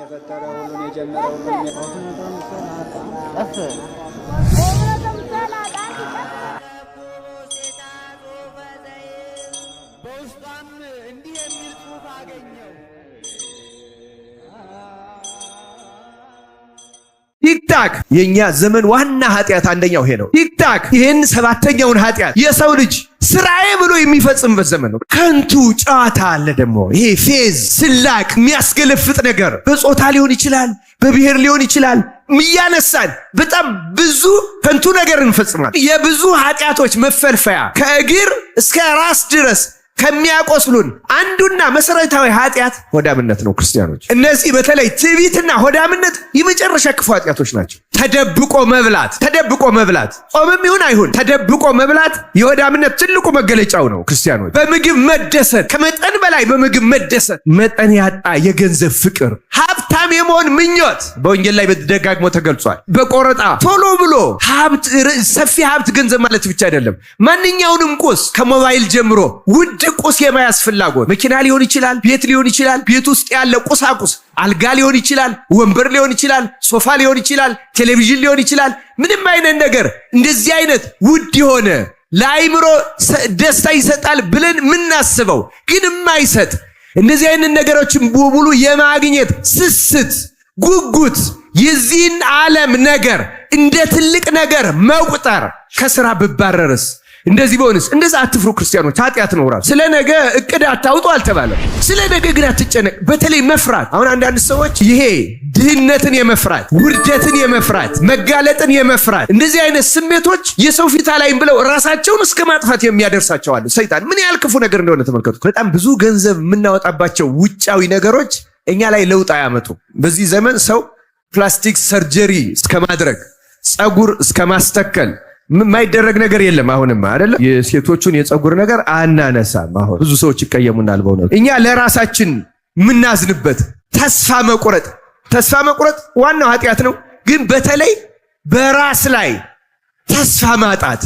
የፈጠረ ሁሉን የጀመረ ሁሉን በውስጧም እንዲህ የሚል ጽሑፍ አገኘው። ቲክታክ የኛ ዘመን ዋና ኃጢአት አንደኛው ይሄ ነው። ቲክታክ ይሄን ሰባተኛውን ኃጢአት የሰው ልጅ ስራዬ ብሎ የሚፈጽምበት ዘመን ነው። ከንቱ ጨዋታ አለ ደግሞ ይሄ ፌዝ፣ ስላቅ፣ የሚያስገለፍጥ ነገር በጾታ ሊሆን ይችላል፣ በብሔር ሊሆን ይችላል። እያነሳን በጣም ብዙ ከንቱ ነገር እንፈጽማለን። የብዙ ኃጢአቶች መፈልፈያ ከእግር እስከ ራስ ድረስ ከሚያቆስሉን አንዱና መሰረታዊ ኃጢአት ሆዳምነት ነው። ክርስቲያኖች እነዚህ በተለይ ትዕቢትና ሆዳምነት የመጨረሻ ክፉ ኃጢአቶች ናቸው። ተደብቆ መብላት ጾምም ይሁን አይሁን ተደብቆ መብላት የሆዳምነት ትልቁ መገለጫው ነው። ክርስቲያኖች በምግብ መደሰት፣ ከመጠን በላይ በምግብ መደሰት፣ መጠን ያጣ የገንዘብ ፍቅር፣ ሀብታም የመሆን ምኞት በወንጌል ላይ በተደጋግሞ ተገልጿል። በቆረጣ ቶሎ ብሎ ሀብት፣ ሰፊ ሀብት ገንዘብ ማለት ብቻ አይደለም። ማንኛውንም ቁስ ከሞባይል ጀምሮ ውድ ቁስ የመያዝ ፍላጎት፣ መኪና ሊሆን ይችላል፣ ቤት ሊሆን ይችላል፣ ቤት ውስጥ ያለ ቁሳቁስ አልጋ ሊሆን ይችላል፣ ወንበር ሊሆን ይችላል፣ ሶፋ ሊሆን ይችላል፣ ቴሌቪዥን ሊሆን ይችላል። ምንም አይነት ነገር እንደዚህ አይነት ውድ የሆነ ለአይምሮ ደስታ ይሰጣል ብለን ምናስበው ግን የማይሰጥ እንደዚህ አይነት ነገሮችን በሙሉ የማግኘት ስስት፣ ጉጉት፣ የዚህን ዓለም ነገር እንደ ትልቅ ነገር መቁጠር፣ ከስራ ብባረርስ እንደዚህ ቢሆንስ? እንደዛ አትፍሩ ክርስቲያኖች፣ ኃጢአት ነው ራሱ። ስለ ነገ እቅድ አታውጡ አልተባለም። ስለ ነገ ግን አትጨነቅ። በተለይ መፍራት። አሁን አንዳንድ ሰዎች ይሄ ድህነትን የመፍራት፣ ውርደትን የመፍራት፣ መጋለጥን የመፍራት እንደዚህ አይነት ስሜቶች የሰው ፊት አላይም ብለው ራሳቸውን እስከ ማጥፋት የሚያደርሳቸው አሉ። ሰይጣን ምን ያህል ክፉ ነገር እንደሆነ ተመልከቱ። በጣም ብዙ ገንዘብ የምናወጣባቸው ውጫዊ ነገሮች እኛ ላይ ለውጥ አያመጡ። በዚህ ዘመን ሰው ፕላስቲክ ሰርጀሪ እስከ ማድረግ፣ ጸጉር እስከ ማስተከል የማይደረግ ነገር የለም። አሁንም አይደለም የሴቶቹን የጸጉር ነገር አናነሳም። አሁን ብዙ ሰዎች ይቀየሙናል። በእውነቱ እኛ ለራሳችን የምናዝንበት ተስፋ መቁረጥ ዋናው ኃጢአት ነው። ግን በተለይ በራስ ላይ ተስፋ ማጣት፣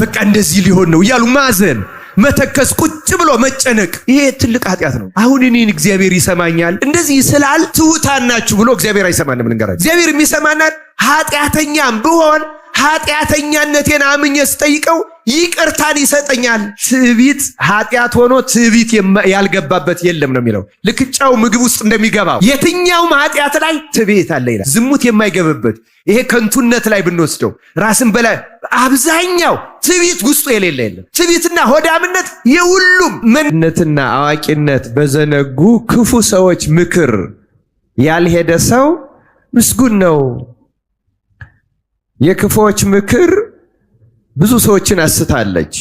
በቃ እንደዚህ ሊሆን ነው እያሉ ማዘን፣ መተከስ፣ ቁጭ ብሎ መጨነቅ፣ ይሄ ትልቅ ኃጢአት ነው። አሁን እኔን እግዚአብሔር ይሰማኛል እንደዚህ ስላል ትሑታን ናችሁ ብሎ እግዚአብሔር አይሰማንም። ልንገራችሁ፣ እግዚአብሔር የሚሰማናል ኃጢአተኛም ብሆን ኃጢአተኛነቴን አምኜ ስጠይቀው ይቅርታን ይሰጠኛል። ትዕቢት ኃጢአት ሆኖ ትዕቢት ያልገባበት የለም ነው የሚለው። ልክ ጨው ምግብ ውስጥ እንደሚገባው የትኛውም ኃጢአት ላይ ትዕቢት አለ ይላል። ዝሙት የማይገባበት ይሄ ከንቱነት ላይ ብንወስደው ራስን በላይ አብዛኛው ትዕቢት ውስጡ የሌለ የለም። ትዕቢትና ሆዳምነት የሁሉም መንነትና አዋቂነት በዘነጉ ክፉ ሰዎች ምክር ያልሄደ ሰው ምስጉን ነው። የክፉዎች ምክር ብዙ ሰዎችን አስታለች።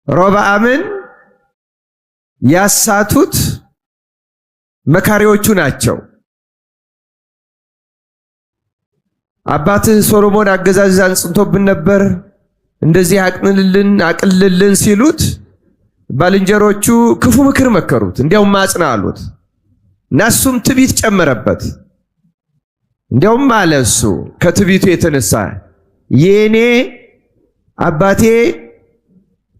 ሮብዓምን ያሳቱት መካሪዎቹ ናቸው። አባትህ ሶሎሞን አገዛዝ አንጽቶብን ነበር፣ እንደዚህ አቅልልን ሲሉት ባልንጀሮቹ ክፉ ምክር መከሩት፣ እንዲያውም አጽና አሉት። እና እሱም ትዕቢት ጨመረበት። እንዲያውም አለ እሱ ከትዕቢቱ የተነሳ የኔ አባቴ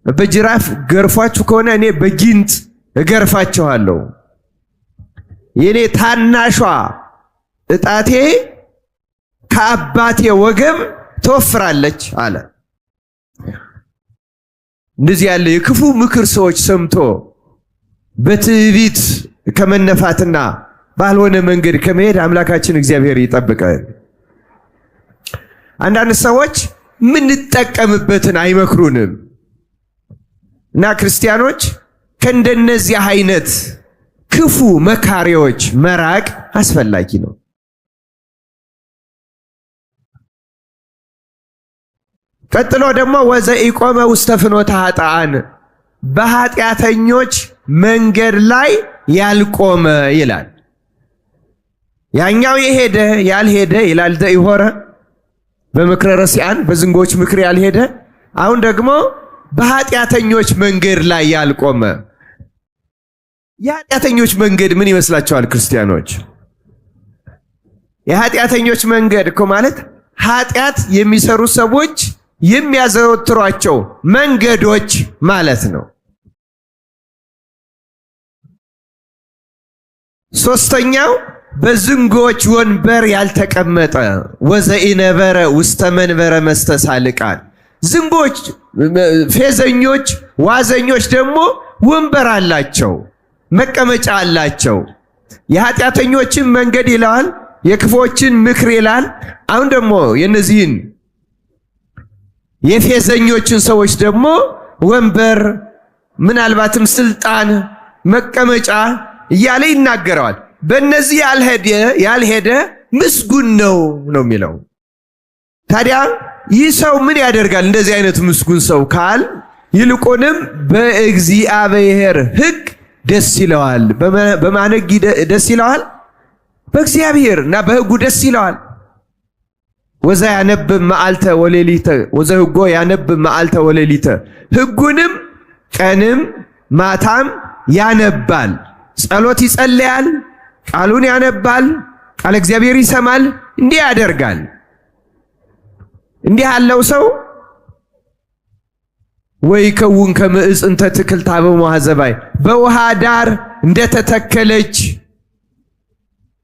በጅራፍ ገርፏችሁ ከሆነ እኔ በጊንጥ እገርፋችኋለሁ፣ የኔ ታናሿ እጣቴ ከአባቴ ወገብ ትወፍራለች አለ። እንደዚህ ያለ የክፉ ምክር ሰዎች ሰምቶ በትዕቢት ከመነፋትና ባልሆነ መንገድ ከመሄድ አምላካችን እግዚአብሔር ይጠብቀን። አንዳንድ ሰዎች ምንጠቀምበትን አይመክሩንም እና ክርስቲያኖች ከእንደነዚህ አይነት ክፉ መካሪዎች መራቅ አስፈላጊ ነው። ቀጥሎ ደግሞ ወዘኢቆመ ውስተ ፍኖተ ኃጥአን፣ በኃጢአተኞች መንገድ ላይ ያልቆመ ይላል። ያኛው የሄደ ያልሄደ ይላል ዘኢሖረ በምክረ ረሲዓን፣ በዝንጎች ምክር ያልሄደ። አሁን ደግሞ በኃጢአተኞች መንገድ ላይ ያልቆመ። የኃጢአተኞች መንገድ ምን ይመስላችኋል ክርስቲያኖች? የኃጢአተኞች መንገድ እኮ ማለት ኃጢአት የሚሰሩ ሰዎች የሚያዘወትሯቸው መንገዶች ማለት ነው። ሶስተኛው በዝንጎች ወንበር ያልተቀመጠ ወዘኢነበረ ውስተ መንበረ መስተሳልቃን። ዝንጎች፣ ፌዘኞች፣ ዋዘኞች ደግሞ ወንበር አላቸው፣ መቀመጫ አላቸው። የኃጢአተኞችን መንገድ ይላል፣ የክፎችን ምክር ይላል። አሁን ደግሞ የነዚህን የፌዘኞችን ሰዎች ደግሞ ወንበር፣ ምናልባትም ስልጣን፣ መቀመጫ እያለ ይናገረዋል። በእነዚህ ያልሄደ ምስጉን ነው የሚለው። ታዲያ ይህ ሰው ምን ያደርጋል? እንደዚህ አይነት ምስጉን ሰው ካል ይልቁንም በእግዚአብሔር ሕግ ደስ ይለዋል። በማን ሕግ ደስ ይለዋል? በእግዚአብሔር እና በሕጉ ደስ ይለዋል። ወዛ ያነብብ መዓልተ ወሌሊተ ወዘሕጎ ያነብብ መዓልተ ወሌሊተ፣ ሕጉንም ቀንም ማታም ያነባል። ጸሎት ይጸልያል፣ ቃሉን ያነባል፣ ቃለ እግዚአብሔር ይሰማል። እንዲህ ያደርጋል። እንዲህ ያለው ሰው ወይ ከውን ከምዕፅ እንተ ትክልት አበው ማዘባይ፣ በውሃ ዳር እንደተተከለች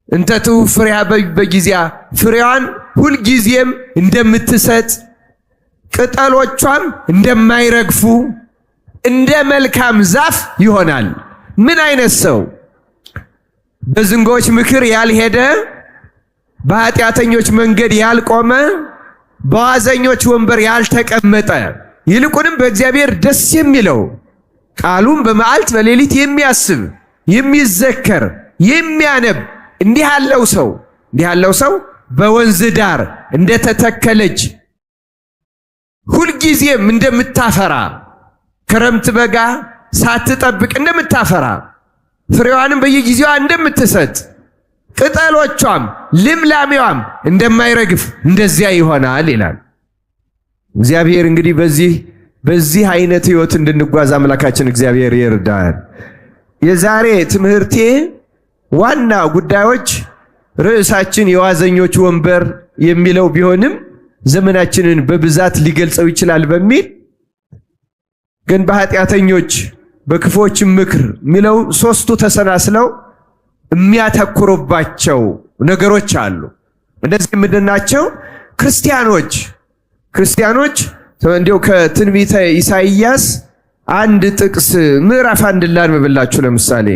እንተ ትውፍ ፍሬሃ በጊዜያ፣ ፍሬዋን ሁልጊዜም እንደምትሰጥ ቅጠሎቿም እንደማይረግፉ እንደ መልካም ዛፍ ይሆናል። ምን አይነት ሰው? በዝንጎች ምክር ያልሄደ፣ በኃጢአተኞች መንገድ ያልቆመ፣ በዋዘኞች ወንበር ያልተቀመጠ፣ ይልቁንም በእግዚአብሔር ደስ የሚለው ቃሉን በመዓልት በሌሊት የሚያስብ የሚዘከር የሚያነብ እንዲህ ያለው ሰው በወንዝ ዳር እንደተተከለች ሁልጊዜም እንደምታፈራ ክረምት በጋ ሳትጠብቅ እንደምታፈራ ፍሬዋንም በየጊዜዋ እንደምትሰጥ ቅጠሎቿም ልምላሜዋም እንደማይረግፍ እንደዚያ ይሆናል ይላል። እግዚአብሔር እንግዲህ በዚህ አይነት ህይወት እንድንጓዝ አምላካችን እግዚአብሔር ይርዳን። የዛሬ ትምህርቴ ዋና ጉዳዮች ርዕሳችን የዋዘኞች ወንበር የሚለው ቢሆንም ዘመናችንን በብዛት ሊገልጸው ይችላል በሚል ግን በኃጢአተኞች በክፎች ምክር የሚለው ሶስቱ ተሰናስለው የሚያተኩሩባቸው ነገሮች አሉ። እንደዚህ ምንድናቸው? ክርስቲያኖች እንዲያው ከትንቢተ ኢሳይያስ አንድ ጥቅስ ምዕራፍ 1 ላንብብላችሁ። ለምሳሌ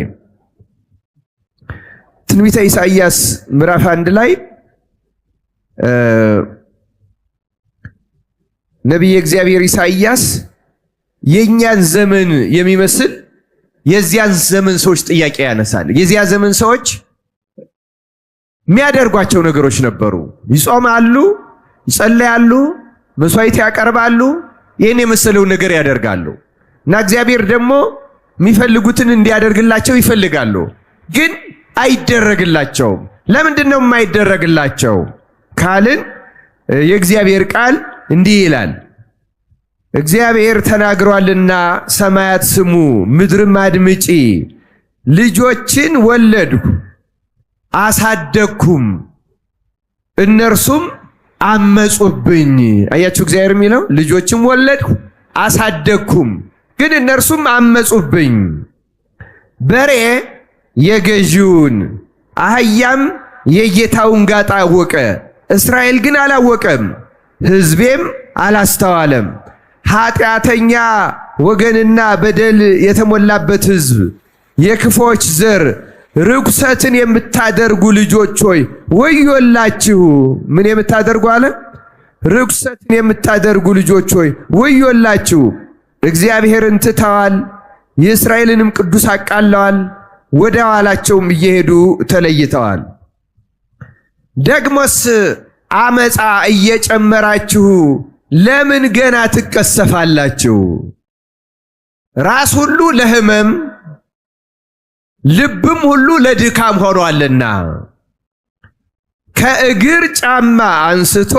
ትንቢተ ኢሳይያስ ምዕራፍ 1 ላይ ነቢየ እግዚአብሔር ኢሳይያስ የኛን ዘመን የሚመስል የዚያን ዘመን ሰዎች ጥያቄ ያነሳል። የዚያ ዘመን ሰዎች የሚያደርጓቸው ነገሮች ነበሩ። ይጾማሉ፣ ይጸልያሉ፣ መስዋዕት ያቀርባሉ፣ ይህን የመሰለው ነገር ያደርጋሉ እና እግዚአብሔር ደግሞ የሚፈልጉትን እንዲያደርግላቸው ይፈልጋሉ፣ ግን አይደረግላቸውም። ለምንድን ነው የማይደረግላቸው ካልን የእግዚአብሔር ቃል እንዲህ ይላል፣ እግዚአብሔር ተናግሯልና ሰማያት ስሙ፣ ምድርም አድምጪ። ልጆችን ወለድሁ አሳደግኩም፣ እነርሱም አመጹብኝ። አያችሁ እግዚአብሔር የሚለው ልጆችን ወለድሁ አሳደግኩም፣ ግን እነርሱም አመጹብኝ። በሬ የገዢውን አህያም የጌታውን ጋጣ አወቀ፣ እስራኤል ግን አላወቀም፣ ሕዝቤም አላስተዋለም። ኃጢአተኛ ወገንና በደል የተሞላበት ሕዝብ፣ የክፎች ዘር፣ ርኩሰትን የምታደርጉ ልጆች ሆይ ወዮላችሁ። ምን የምታደርጉ አለ? ርኩሰትን የምታደርጉ ልጆች ሆይ ወዮላችሁ። እግዚአብሔርን ትተዋል፣ የእስራኤልንም ቅዱስ አቃለዋል፣ ወደ ኋላቸውም እየሄዱ ተለይተዋል። ደግሞስ አመፃ እየጨመራችሁ ለምን ገና ትቀሰፋላችሁ? ራስ ሁሉ ለሕመም ልብም ሁሉ ለድካም ሆኗልና ከእግር ጫማ አንስቶ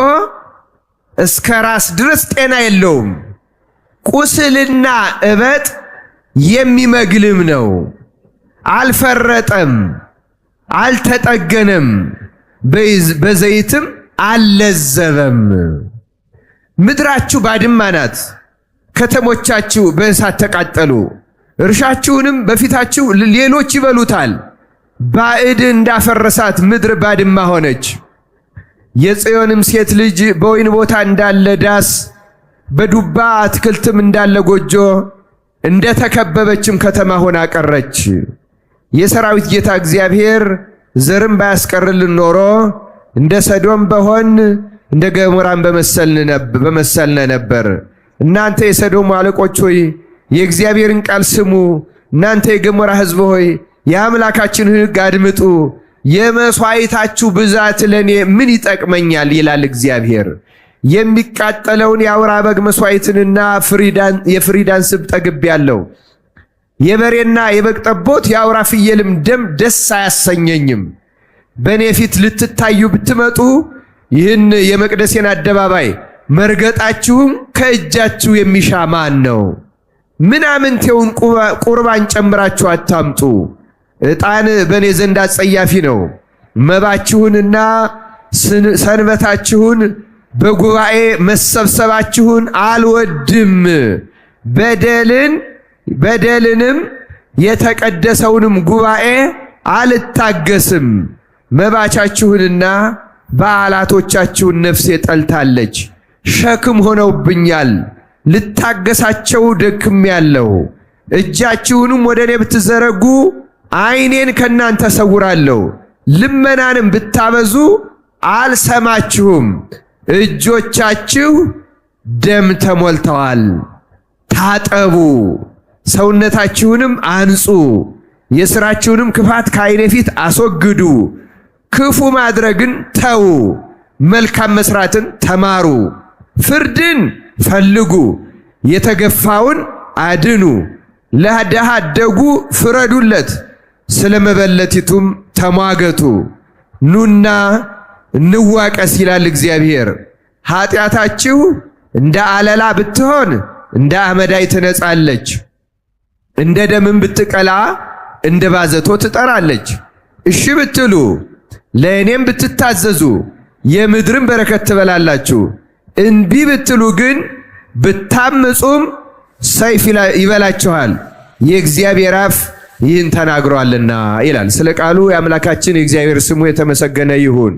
እስከ ራስ ድረስ ጤና የለውም። ቁስልና እበጥ የሚመግልም ነው። አልፈረጠም፣ አልተጠገነም፣ በዘይትም አልለዘበም። ምድራችሁ ባድማ ናት፣ ከተሞቻችሁ በእሳት ተቃጠሉ። እርሻችሁንም በፊታችሁ ሌሎች ይበሉታል። ባዕድ እንዳፈረሳት ምድር ባድማ ሆነች። የጽዮንም ሴት ልጅ በወይን ቦታ እንዳለ ዳስ በዱባ አትክልትም እንዳለ ጎጆ እንደ ተከበበችም ከተማ ሆና ቀረች። የሰራዊት ጌታ እግዚአብሔር ዘርም ባያስቀርልን ኖሮ እንደ ሰዶም በሆን እንደ ገሞራም በመሰልነ ነበር። እናንተ የሰዶም አለቆች ሆይ የእግዚአብሔርን ቃል ስሙ። እናንተ የገሞራ ሕዝብ ሆይ የአምላካችንን ሕግ አድምጡ። የመስዋዕታችሁ ብዛት ለኔ ምን ይጠቅመኛል ይላል እግዚአብሔር። የሚቃጠለውን የአውራ በግ መስዋዕትንና የፍሪዳን ስብ ጠግቤያለሁ። የበሬና የበግ ጠቦት የአውራ ፍየልም ደም ደስ አያሰኘኝም። በእኔ ፊት ልትታዩ ብትመጡ ይህን የመቅደሴን አደባባይ መርገጣችሁም ከእጃችሁ የሚሻ ማን ነው? ምናምንቴውን ቁርባን ጨምራችሁ አታምጡ። ዕጣን በእኔ ዘንድ አጸያፊ ነው። መባችሁንና ሰንበታችሁን በጉባኤ መሰብሰባችሁን አልወድም። በደልንም የተቀደሰውንም ጉባኤ አልታገስም። መባቻችሁንና በዓላቶቻችሁን ነፍሴ ጠልታለች፣ ሸክም ሆነውብኛል። ልታገሳቸው ደክሜያለሁ። እጃችሁንም ወደ እኔ ብትዘረጉ ዓይኔን ከእናንተ ሰውራለሁ። ልመናንም ብታበዙ አልሰማችሁም። እጆቻችሁ ደም ተሞልተዋል። ታጠቡ፣ ሰውነታችሁንም አንጹ። የሥራችሁንም ክፋት ከዓይኔ ፊት አስወግዱ። ክፉ ማድረግን ተዉ፣ መልካም መስራትን ተማሩ። ፍርድን ፈልጉ፣ የተገፋውን አድኑ። ለድሃ አደጉ ፍረዱለት፣ ስለ መበለቲቱም ተሟገቱ። ኑና እንዋቀስ ይላል እግዚአብሔር። ኃጢአታችሁ እንደ አለላ ብትሆን እንደ አመዳይ ትነጻለች፣ እንደ ደምም ብትቀላ እንደ ባዘቶ ትጠራለች። እሺ ብትሉ ለእኔም ብትታዘዙ የምድርን በረከት ትበላላችሁ። እንቢ ብትሉ ግን ብታምፁም ሰይፍ ይበላችኋል። የእግዚአብሔር አፍ ይህን ተናግሯልና ይላል። ስለ ቃሉ የአምላካችን የእግዚአብሔር ስሙ የተመሰገነ ይሁን።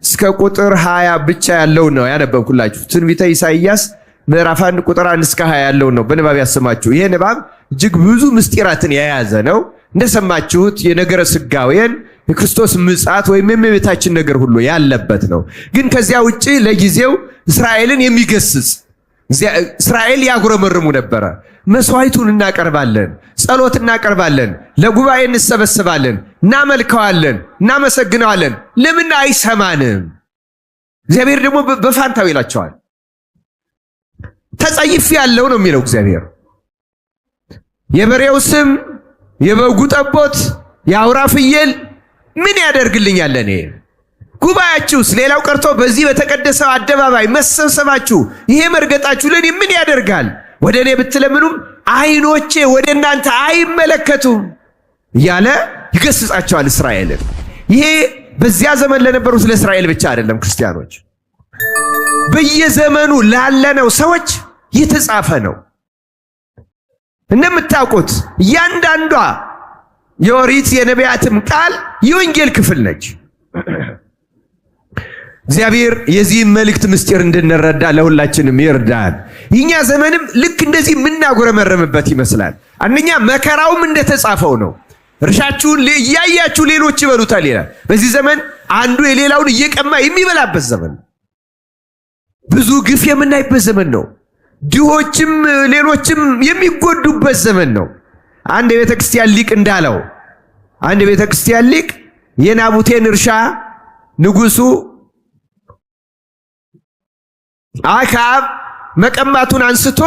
እስከ ቁጥር 20 ብቻ ያለውን ነው ያነበብኩላችሁ። ትንቢተ ኢሳይያስ ምዕራፍ 1 ቁጥር 1 እስከ 20 ያለውን ነው በንባብ ያሰማችሁ። ይሄ ንባብ እጅግ ብዙ ምስጢራትን የያዘ ነው። እንደሰማችሁት የነገረ ሥጋዌን የክርስቶስ ምጽአት ወይም የእመቤታችን ነገር ሁሉ ያለበት ነው። ግን ከዚያ ውጪ ለጊዜው እስራኤልን የሚገስጽ እስራኤል ያጉረመርሙ ነበረ። መስዋዕቱን እናቀርባለን፣ ጸሎት እናቀርባለን፣ ለጉባኤ እንሰበስባለን፣ እናመልከዋለን፣ እናመሰግነዋለን። ለምን አይሰማንም? እግዚአብሔር ደግሞ በፋንታው ይላቸዋል። ተጸይፍ ያለው ነው የሚለው እግዚአብሔር። የበሬው ስም፣ የበጉ ጠቦት፣ የአውራ ፍየል ምን ያደርግልኛል ለኔ? ጉባኤያችሁስ፣ ሌላው ቀርቶ በዚህ በተቀደሰው አደባባይ መሰብሰባችሁ፣ ይሄ መርገጣችሁ ለኔ ምን ያደርጋል? ወደ እኔ ብትለምኑም ዓይኖቼ ወደ እናንተ አይመለከቱም እያለ ይገስጻቸዋል እስራኤልን። ይሄ በዚያ ዘመን ለነበሩት ለእስራኤል ብቻ አይደለም ክርስቲያኖች፣ በየዘመኑ ላለነው ሰዎች የተጻፈ ነው። እንደምታውቁት እያንዳንዷ የኦሪት የነቢያትም ቃል የወንጌል ክፍል ነች። እግዚአብሔር የዚህ መልእክት ምስጢር እንድንረዳ ለሁላችንም ይርዳን። የኛ ዘመንም ልክ እንደዚህ የምናጎረመረምበት ይመስላል። አንደኛ መከራውም እንደተጻፈው ነው። እርሻችሁን እያያችሁ ሌሎች ይበሉታል ይላል። በዚህ ዘመን አንዱ የሌላውን እየቀማ የሚበላበት ዘመን፣ ብዙ ግፍ የምናይበት ዘመን ነው። ድሆችም ሌሎችም የሚጎዱበት ዘመን ነው። አንድ የቤተ ክርስቲያን ሊቅ እንዳለው፣ አንድ የቤተ ክርስቲያን ሊቅ የናቡቴን እርሻ ንጉሱ አክዓብ መቀማቱን አንስቶ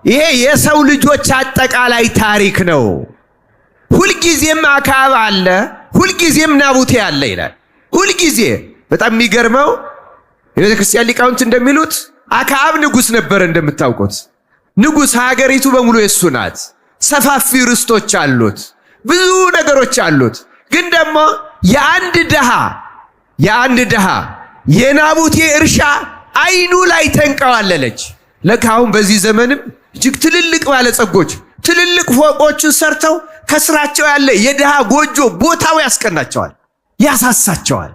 ይሄ የሰው ልጆች አጠቃላይ ታሪክ ነው፣ ሁልጊዜም አክዓብ አለ፣ ሁልጊዜም ናቡቴ አለ ይላል። ሁልጊዜ በጣም የሚገርመው የቤተ ክርስቲያን ሊቃውንት እንደሚሉት አክዓብ ንጉስ ነበር። እንደምታውቁት ንጉስ ሀገሪቱ በሙሉ የሱ ናት። ሰፋፊ ርስቶች አሉት፣ ብዙ ነገሮች አሉት። ግን ደግሞ የአንድ ድሃ የናቡቴ እርሻ አይኑ ላይ ተንቀዋለለች። ለካሁን በዚህ ዘመንም እጅግ ትልልቅ ባለጸጎች ትልልቅ ፎቆችን ሰርተው ከስራቸው ያለ የድሃ ጎጆ ቦታው ያስቀናቸዋል፣ ያሳሳቸዋል።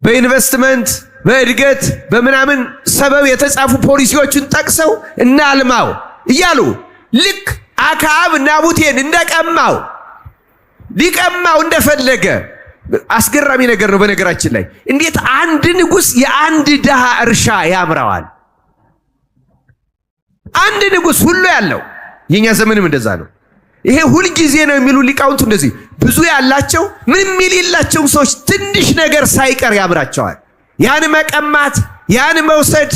በኢንቨስትመንት በእድገት በምናምን ሰበብ የተጻፉ ፖሊሲዎችን ጠቅሰው እናልማው እያሉ ልክ አክዓብ ናቡቴን እንደቀማው ሊቀማው እንደፈለገ። አስገራሚ ነገር ነው። በነገራችን ላይ እንዴት አንድ ንጉሥ የአንድ ድሃ እርሻ ያምራዋል? አንድ ንጉሥ ሁሉ ያለው። የኛ ዘመንም እንደዛ ነው። ይሄ ሁል ጊዜ ነው የሚሉ ሊቃውንቱ እንደዚህ ብዙ ያላቸው ምንም የሌላቸው ሰዎች ትንሽ ነገር ሳይቀር ያምራቸዋል። ያን መቀማት፣ ያን መውሰድ፣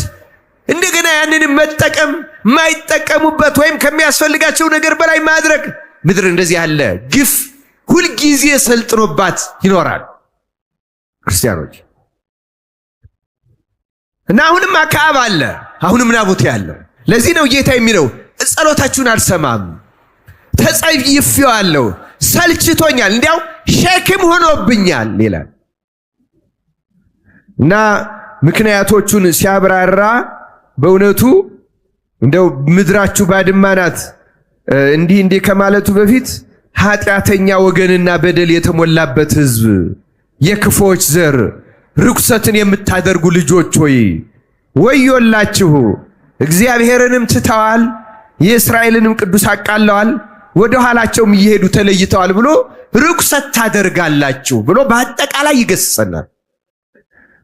እንደገና ያንን መጠቀም፣ ማይጠቀሙበት ወይም ከሚያስፈልጋቸው ነገር በላይ ማድረግ። ምድር እንደዚህ ያለ ግፍ ሁል ጊዜ ሰልጥኖባት ይኖራል ክርስቲያኖች። እና አሁንም አክዓብ አለ፣ አሁንም ናቡቴ አለ። ለዚህ ነው ጌታ የሚለው ጸሎታችሁን አልሰማም፣ ተጸይፌዋለሁ፣ ሰልችቶኛል፣ እንዲያው ሸክም ሆኖብኛል ይላል። እና ምክንያቶቹን ሲያብራራ በእውነቱ እንደው ምድራችሁ ባድማ ናት እንዲህ ከማለቱ በፊት ኃጢአተኛ ወገንና በደል የተሞላበት ሕዝብ፣ የክፎች ዘር፣ ርኩሰትን የምታደርጉ ልጆች ሆይ ወዮላችሁ፣ እግዚአብሔርንም ትተዋል፣ የእስራኤልንም ቅዱስ አቃለዋል፣ ወደ ኋላቸውም እየሄዱ ተለይተዋል ብሎ ርኩሰት ታደርጋላችሁ ብሎ በአጠቃላይ ይገስጸናል።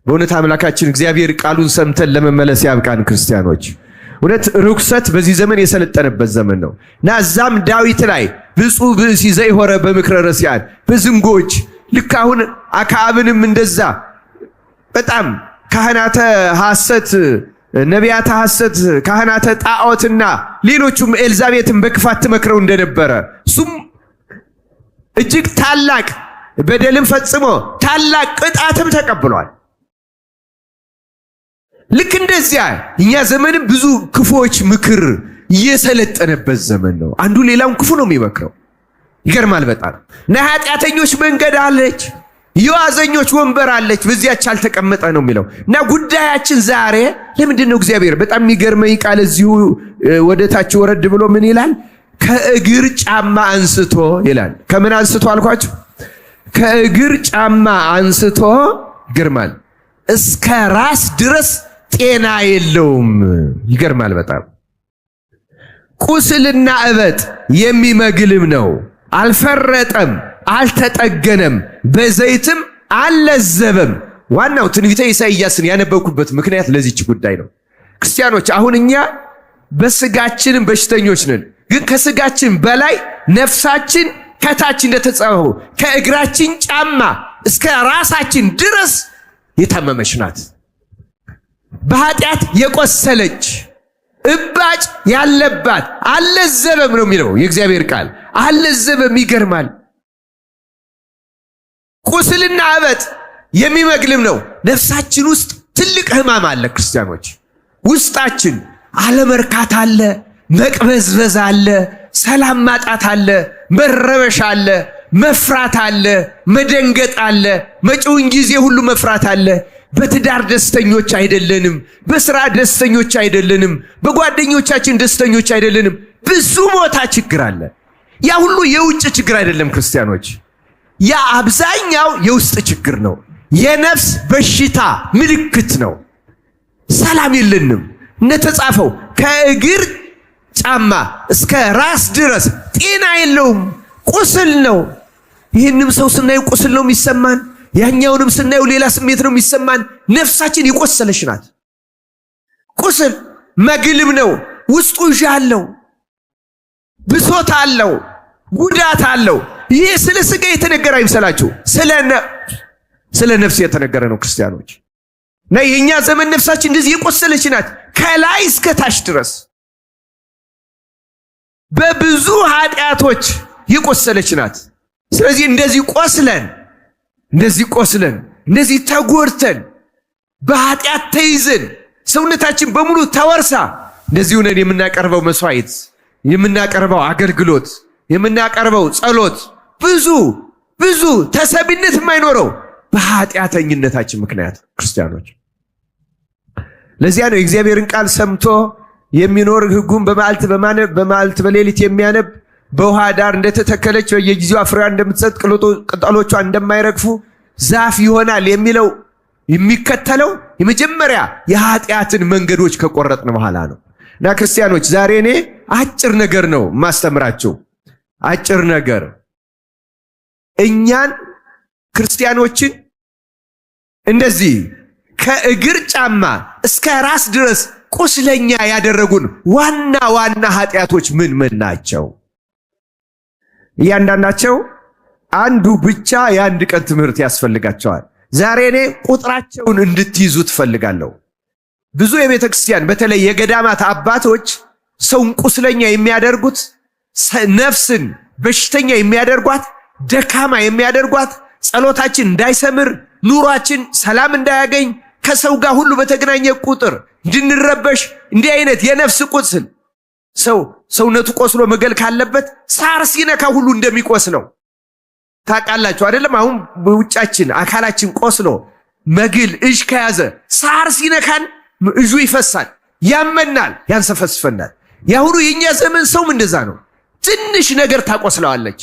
በእውነት አምላካችን እግዚአብሔር ቃሉን ሰምተን ለመመለስ ያብቃን ክርስቲያኖች። እውነት ርኩሰት በዚህ ዘመን የሰለጠነበት ዘመን ነው እና እዛም ዳዊት ላይ ብፁዕ ብእሲ ዘይሆረ በምክረ ረሲዓን በዝንጎች ልክ አሁን አክዓብንም እንደዛ በጣም ካህናተ ሐሰት፣ ነቢያተ ሐሰት፣ ካህናተ ጣዖትና ሌሎቹም ኤልዛቤትን በክፋት ትመክረው እንደነበረ እሱም እጅግ ታላቅ በደልም ፈጽሞ ታላቅ ቅጣትም ተቀብሏል። ልክ እንደዚያ እኛ ዘመንም ብዙ ክፉዎች ምክር የሰለጠነበት ዘመን ነው። አንዱ ሌላውን ክፉ ነው የሚመክረው። ይገርማል በጣም። እና ኃጢአተኞች መንገድ አለች፣ የዋዘኞች ወንበር አለች፣ በዚያች አልተቀመጠ ነው የሚለው። እና ጉዳያችን ዛሬ ለምንድን ነው? እግዚአብሔር በጣም የሚገርመኝ ቃል እዚሁ ወደ ታች ወረድ ብሎ ምን ይላል? ከእግር ጫማ አንስቶ ይላል። ከምን አንስቶ አልኳችሁ? ከእግር ጫማ አንስቶ ይገርማል እስከ ራስ ድረስ ጤና የለውም። ይገርማል በጣም። ቁስልና እበጥ የሚመግልም ነው፣ አልፈረጠም፣ አልተጠገነም፣ በዘይትም አልለዘበም። ዋናው ትንቢተ ኢሳይያስን ያነበብኩበት ምክንያት ለዚች ጉዳይ ነው። ክርስቲያኖች አሁን እኛ በስጋችንም በሽተኞች ነን፣ ግን ከስጋችን በላይ ነፍሳችን ከታች እንደተጻፈው ከእግራችን ጫማ እስከ ራሳችን ድረስ የታመመች ናት። በኃጢአት የቆሰለች እባጭ ያለባት አልለዘበም ነው የሚለው የእግዚአብሔር ቃል። አልለዘበም። ይገርማል። ቁስልና እበጥ የሚመግልም ነው። ነፍሳችን ውስጥ ትልቅ ሕማም አለ ክርስቲያኖች። ውስጣችን አለመርካት አለ፣ መቅበዝበዝ አለ፣ ሰላም ማጣት አለ፣ መረበሽ አለ፣ መፍራት አለ፣ መደንገጥ አለ፣ መጪውን ጊዜ ሁሉ መፍራት አለ። በትዳር ደስተኞች አይደለንም፣ በስራ ደስተኞች አይደለንም፣ በጓደኞቻችን ደስተኞች አይደለንም። ብዙ ቦታ ችግር አለ። ያ ሁሉ የውጭ ችግር አይደለም ክርስቲያኖች፣ ያ አብዛኛው የውስጥ ችግር ነው። የነፍስ በሽታ ምልክት ነው። ሰላም የለንም። እንደተጻፈው ከእግር ጫማ እስከ ራስ ድረስ ጤና የለውም፣ ቁስል ነው። ይህንም ሰው ስናየው ቁስል ነው የሚሰማን፣ ያኛውንም ስናየው ሌላ ስሜት ነው የሚሰማን። ነፍሳችን የቆሰለች ናት። ቁስል መግልም ነው። ውስጡ እዥ አለው፣ ብሶት አለው፣ ጉዳት አለው። ይሄ ስለ ስጋ የተነገረ አይምሰላችሁ፣ ስለ ነፍስ የተነገረ ነው ክርስቲያኖች። እና የኛ ዘመን ነፍሳችን እንደዚህ የቆሰለች ናት፣ ከላይ እስከ ታች ድረስ በብዙ ኃጢአቶች የቆሰለች ናት። ስለዚህ እንደዚህ ቆስለን እንደዚህ ተጎድተን በኃጢአት ተይዘን ሰውነታችን በሙሉ ተወርሳ እንደዚህ ሆነን የምናቀርበው መስዋዕት፣ የምናቀርበው አገልግሎት፣ የምናቀርበው ጸሎት ብዙ ተሰቢነት የማይኖረው በኃጢአተኝነታችን ምክንያት ክርስቲያኖች። ለዚያ ነው የእግዚአብሔርን ቃል ሰምቶ የሚኖር ሕጉን በመዓልት በሌሊት የሚያነብ በውሃ ዳር እንደተተከለች በየጊዜው ፍሬዋን እንደምትሰጥ ቅጠሎቿ እንደማይረግፉ ዛፍ ይሆናል የሚለው የሚከተለው የመጀመሪያ የኃጢአትን መንገዶች ከቆረጥን በኋላ ነው። እና ክርስቲያኖች ዛሬ እኔ አጭር ነገር ነው ማስተምራችሁ። አጭር ነገር እኛን ክርስቲያኖችን እንደዚህ ከእግር ጫማ እስከ ራስ ድረስ ቁስለኛ ያደረጉን ዋና ዋና ኃጢአቶች ምን ምን ናቸው? እያንዳንዳቸው አንዱ ብቻ የአንድ ቀን ትምህርት ያስፈልጋቸዋል። ዛሬ እኔ ቁጥራቸውን እንድትይዙ ትፈልጋለሁ። ብዙ የቤተ ክርስቲያን በተለይ የገዳማት አባቶች ሰውን ቁስለኛ የሚያደርጉት፣ ነፍስን በሽተኛ የሚያደርጓት፣ ደካማ የሚያደርጓት፣ ጸሎታችን እንዳይሰምር፣ ኑሯችን ሰላም እንዳያገኝ፣ ከሰው ጋር ሁሉ በተገናኘ ቁጥር እንድንረበሽ፣ እንዲህ አይነት የነፍስ ቁስል ሰውነቱ ቆስሎ መገል ካለበት ሳር ሲነካ ሁሉ እንደሚቆስለው ታውቃላችሁ አይደለም? አሁን በውጫችን አካላችን ቆስሎ መግል እጅ ከያዘ ሳር ሲነካን እጁ ይፈሳል፣ ያመናል፣ ያንሰፈስፈናል። ያሁኑ የኛ ዘመን ሰውም እንደዛ ነው። ትንሽ ነገር ታቆስለዋለች፣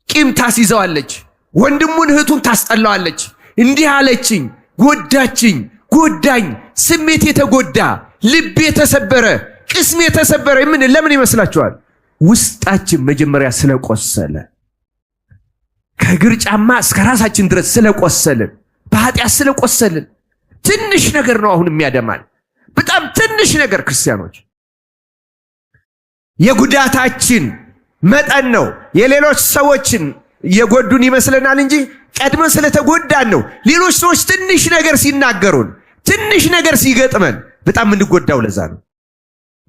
ቂም ታስይዘዋለች፣ ወንድሙን እህቱን ታስጠላዋለች። እንዲህ አለችኝ፣ ጎዳችኝ፣ ጎዳኝ፣ ስሜት የተጎዳ ልብ የተሰበረ ቅስም የተሰበረ ለምን ይመስላችኋል? ውስጣችን መጀመሪያ ስለቆሰለ፣ ከእግር ጫማ እስከ ራሳችን ድረስ ስለቆሰልን፣ በኃጢአት ስለቆሰልን ትንሽ ነገር ነው አሁን የሚያደማል። በጣም ትንሽ ነገር ክርስቲያኖች፣ የጉዳታችን መጠን ነው የሌሎች ሰዎችን የጎዱን ይመስለናል እንጂ ቀድመን ስለተጎዳን ነው። ሌሎች ሰዎች ትንሽ ነገር ሲናገሩን፣ ትንሽ ነገር ሲገጥመን በጣም እንጎዳው ለዛ ነው።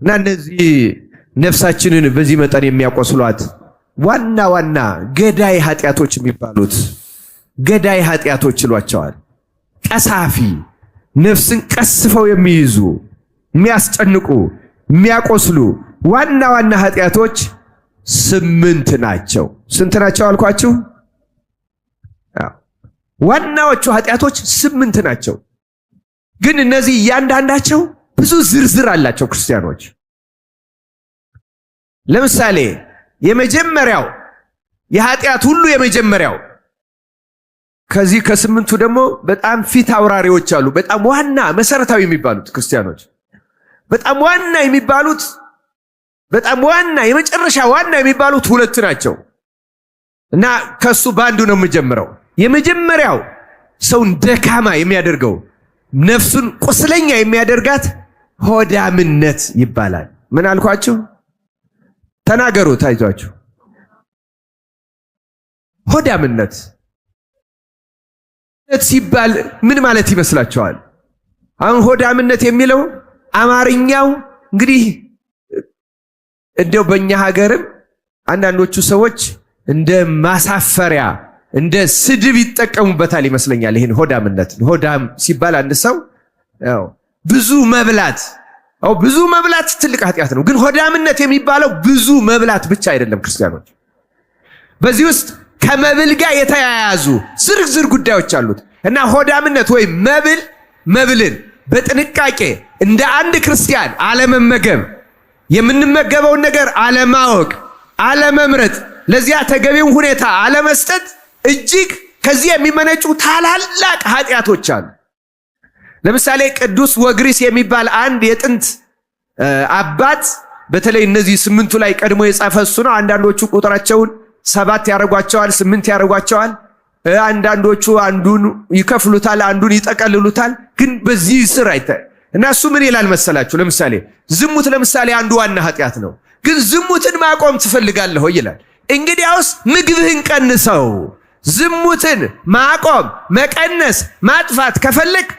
እና እነዚህ ነፍሳችንን በዚህ መጠን የሚያቆስሏት ዋና ዋና ገዳይ ኃጢአቶች የሚባሉት ገዳይ ኃጢአቶች ይሏቸዋል። ቀሳፊ፣ ነፍስን ቀስፈው የሚይዙ፣ የሚያስጨንቁ፣ የሚያቆስሉ ዋና ዋና ኃጢአቶች 8 ናቸው። ስንት ናቸው አልኳችሁ? ዋናዎቹ ኃጢአቶች 8 ናቸው። ግን እነዚህ እያንዳንዳቸው ብዙ ዝርዝር አላቸው ክርስቲያኖች። ለምሳሌ የመጀመሪያው የኃጢአት ሁሉ የመጀመሪያው፣ ከዚህ ከ8ቱ ደግሞ በጣም ፊት አውራሪዎች አሉ። በጣም ዋና መሰረታዊ የሚባሉት ክርስቲያኖች በጣም ዋና የሚባሉት በጣም ዋና የመጨረሻ ዋና የሚባሉት 2 ናቸው። እና ከሱ በአንዱ ነው የምጀምረው። የመጀመሪያው ሰውን ደካማ የሚያደርገው ነፍሱን ቁስለኛ የሚያደርጋት ሆዳምነት ይባላል። ምን አልኳችሁ? ተናገሩ ታይቷችሁ። ሆዳምነት ሲባል ምን ማለት ይመስላችኋል? አሁን ሆዳምነት የሚለው አማርኛው እንግዲህ እንደው በእኛ ሀገርም አንዳንዶቹ ሰዎች እንደ ማሳፈሪያ እንደ ስድብ ይጠቀሙበታል ይመስለኛል። ይሄን ሆዳምነት ሆዳም ሲባል አንድ ሰው ብዙ መብላት ብዙ መብላት ትልቅ ኃጢአት ነው። ግን ሆዳምነት የሚባለው ብዙ መብላት ብቻ አይደለም ክርስቲያኖች። በዚህ ውስጥ ከመብል ጋር የተያያዙ ዝርዝር ጉዳዮች አሉት። እና ሆዳምነት ወይ መብልን በጥንቃቄ እንደ አንድ ክርስቲያን አለመመገብ፣ የምንመገበውን ነገር አለማወቅ፣ አለመምረጥ፣ ለዚያ ተገቢውን ሁኔታ አለመስጠት እጅግ ከዚህ የሚመነጩ ታላላቅ ኃጢአቶች አሉ። ለምሳሌ ቅዱስ ወግሪስ የሚባል አንድ የጥንት አባት በተለይ እነዚህ 8ቱ ላይ ቀድሞ የጻፈ እሱ ነው። አንዳንዶቹ ቁጥራቸውን 7 ያደርጓቸዋል፣ 8 ያደርጓቸዋል። አንዳንዶቹ አንዱን ይከፍሉታል፣ አንዱን ይጠቀልሉታል። ግን በዚህ ስር እና እሱ ምን ይላል መሰላችሁ? ለምሳሌ ዝሙት ለምሳሌ አንዱ ዋና ኃጢአት ነው። ግን ዝሙትን ማቆም ትፈልጋለህ ይላል። እንግዲያውስ ምግብህን ቀንሰው። ዝሙትን ማቆም፣ መቀነስ፣ ማጥፋት ከፈለክ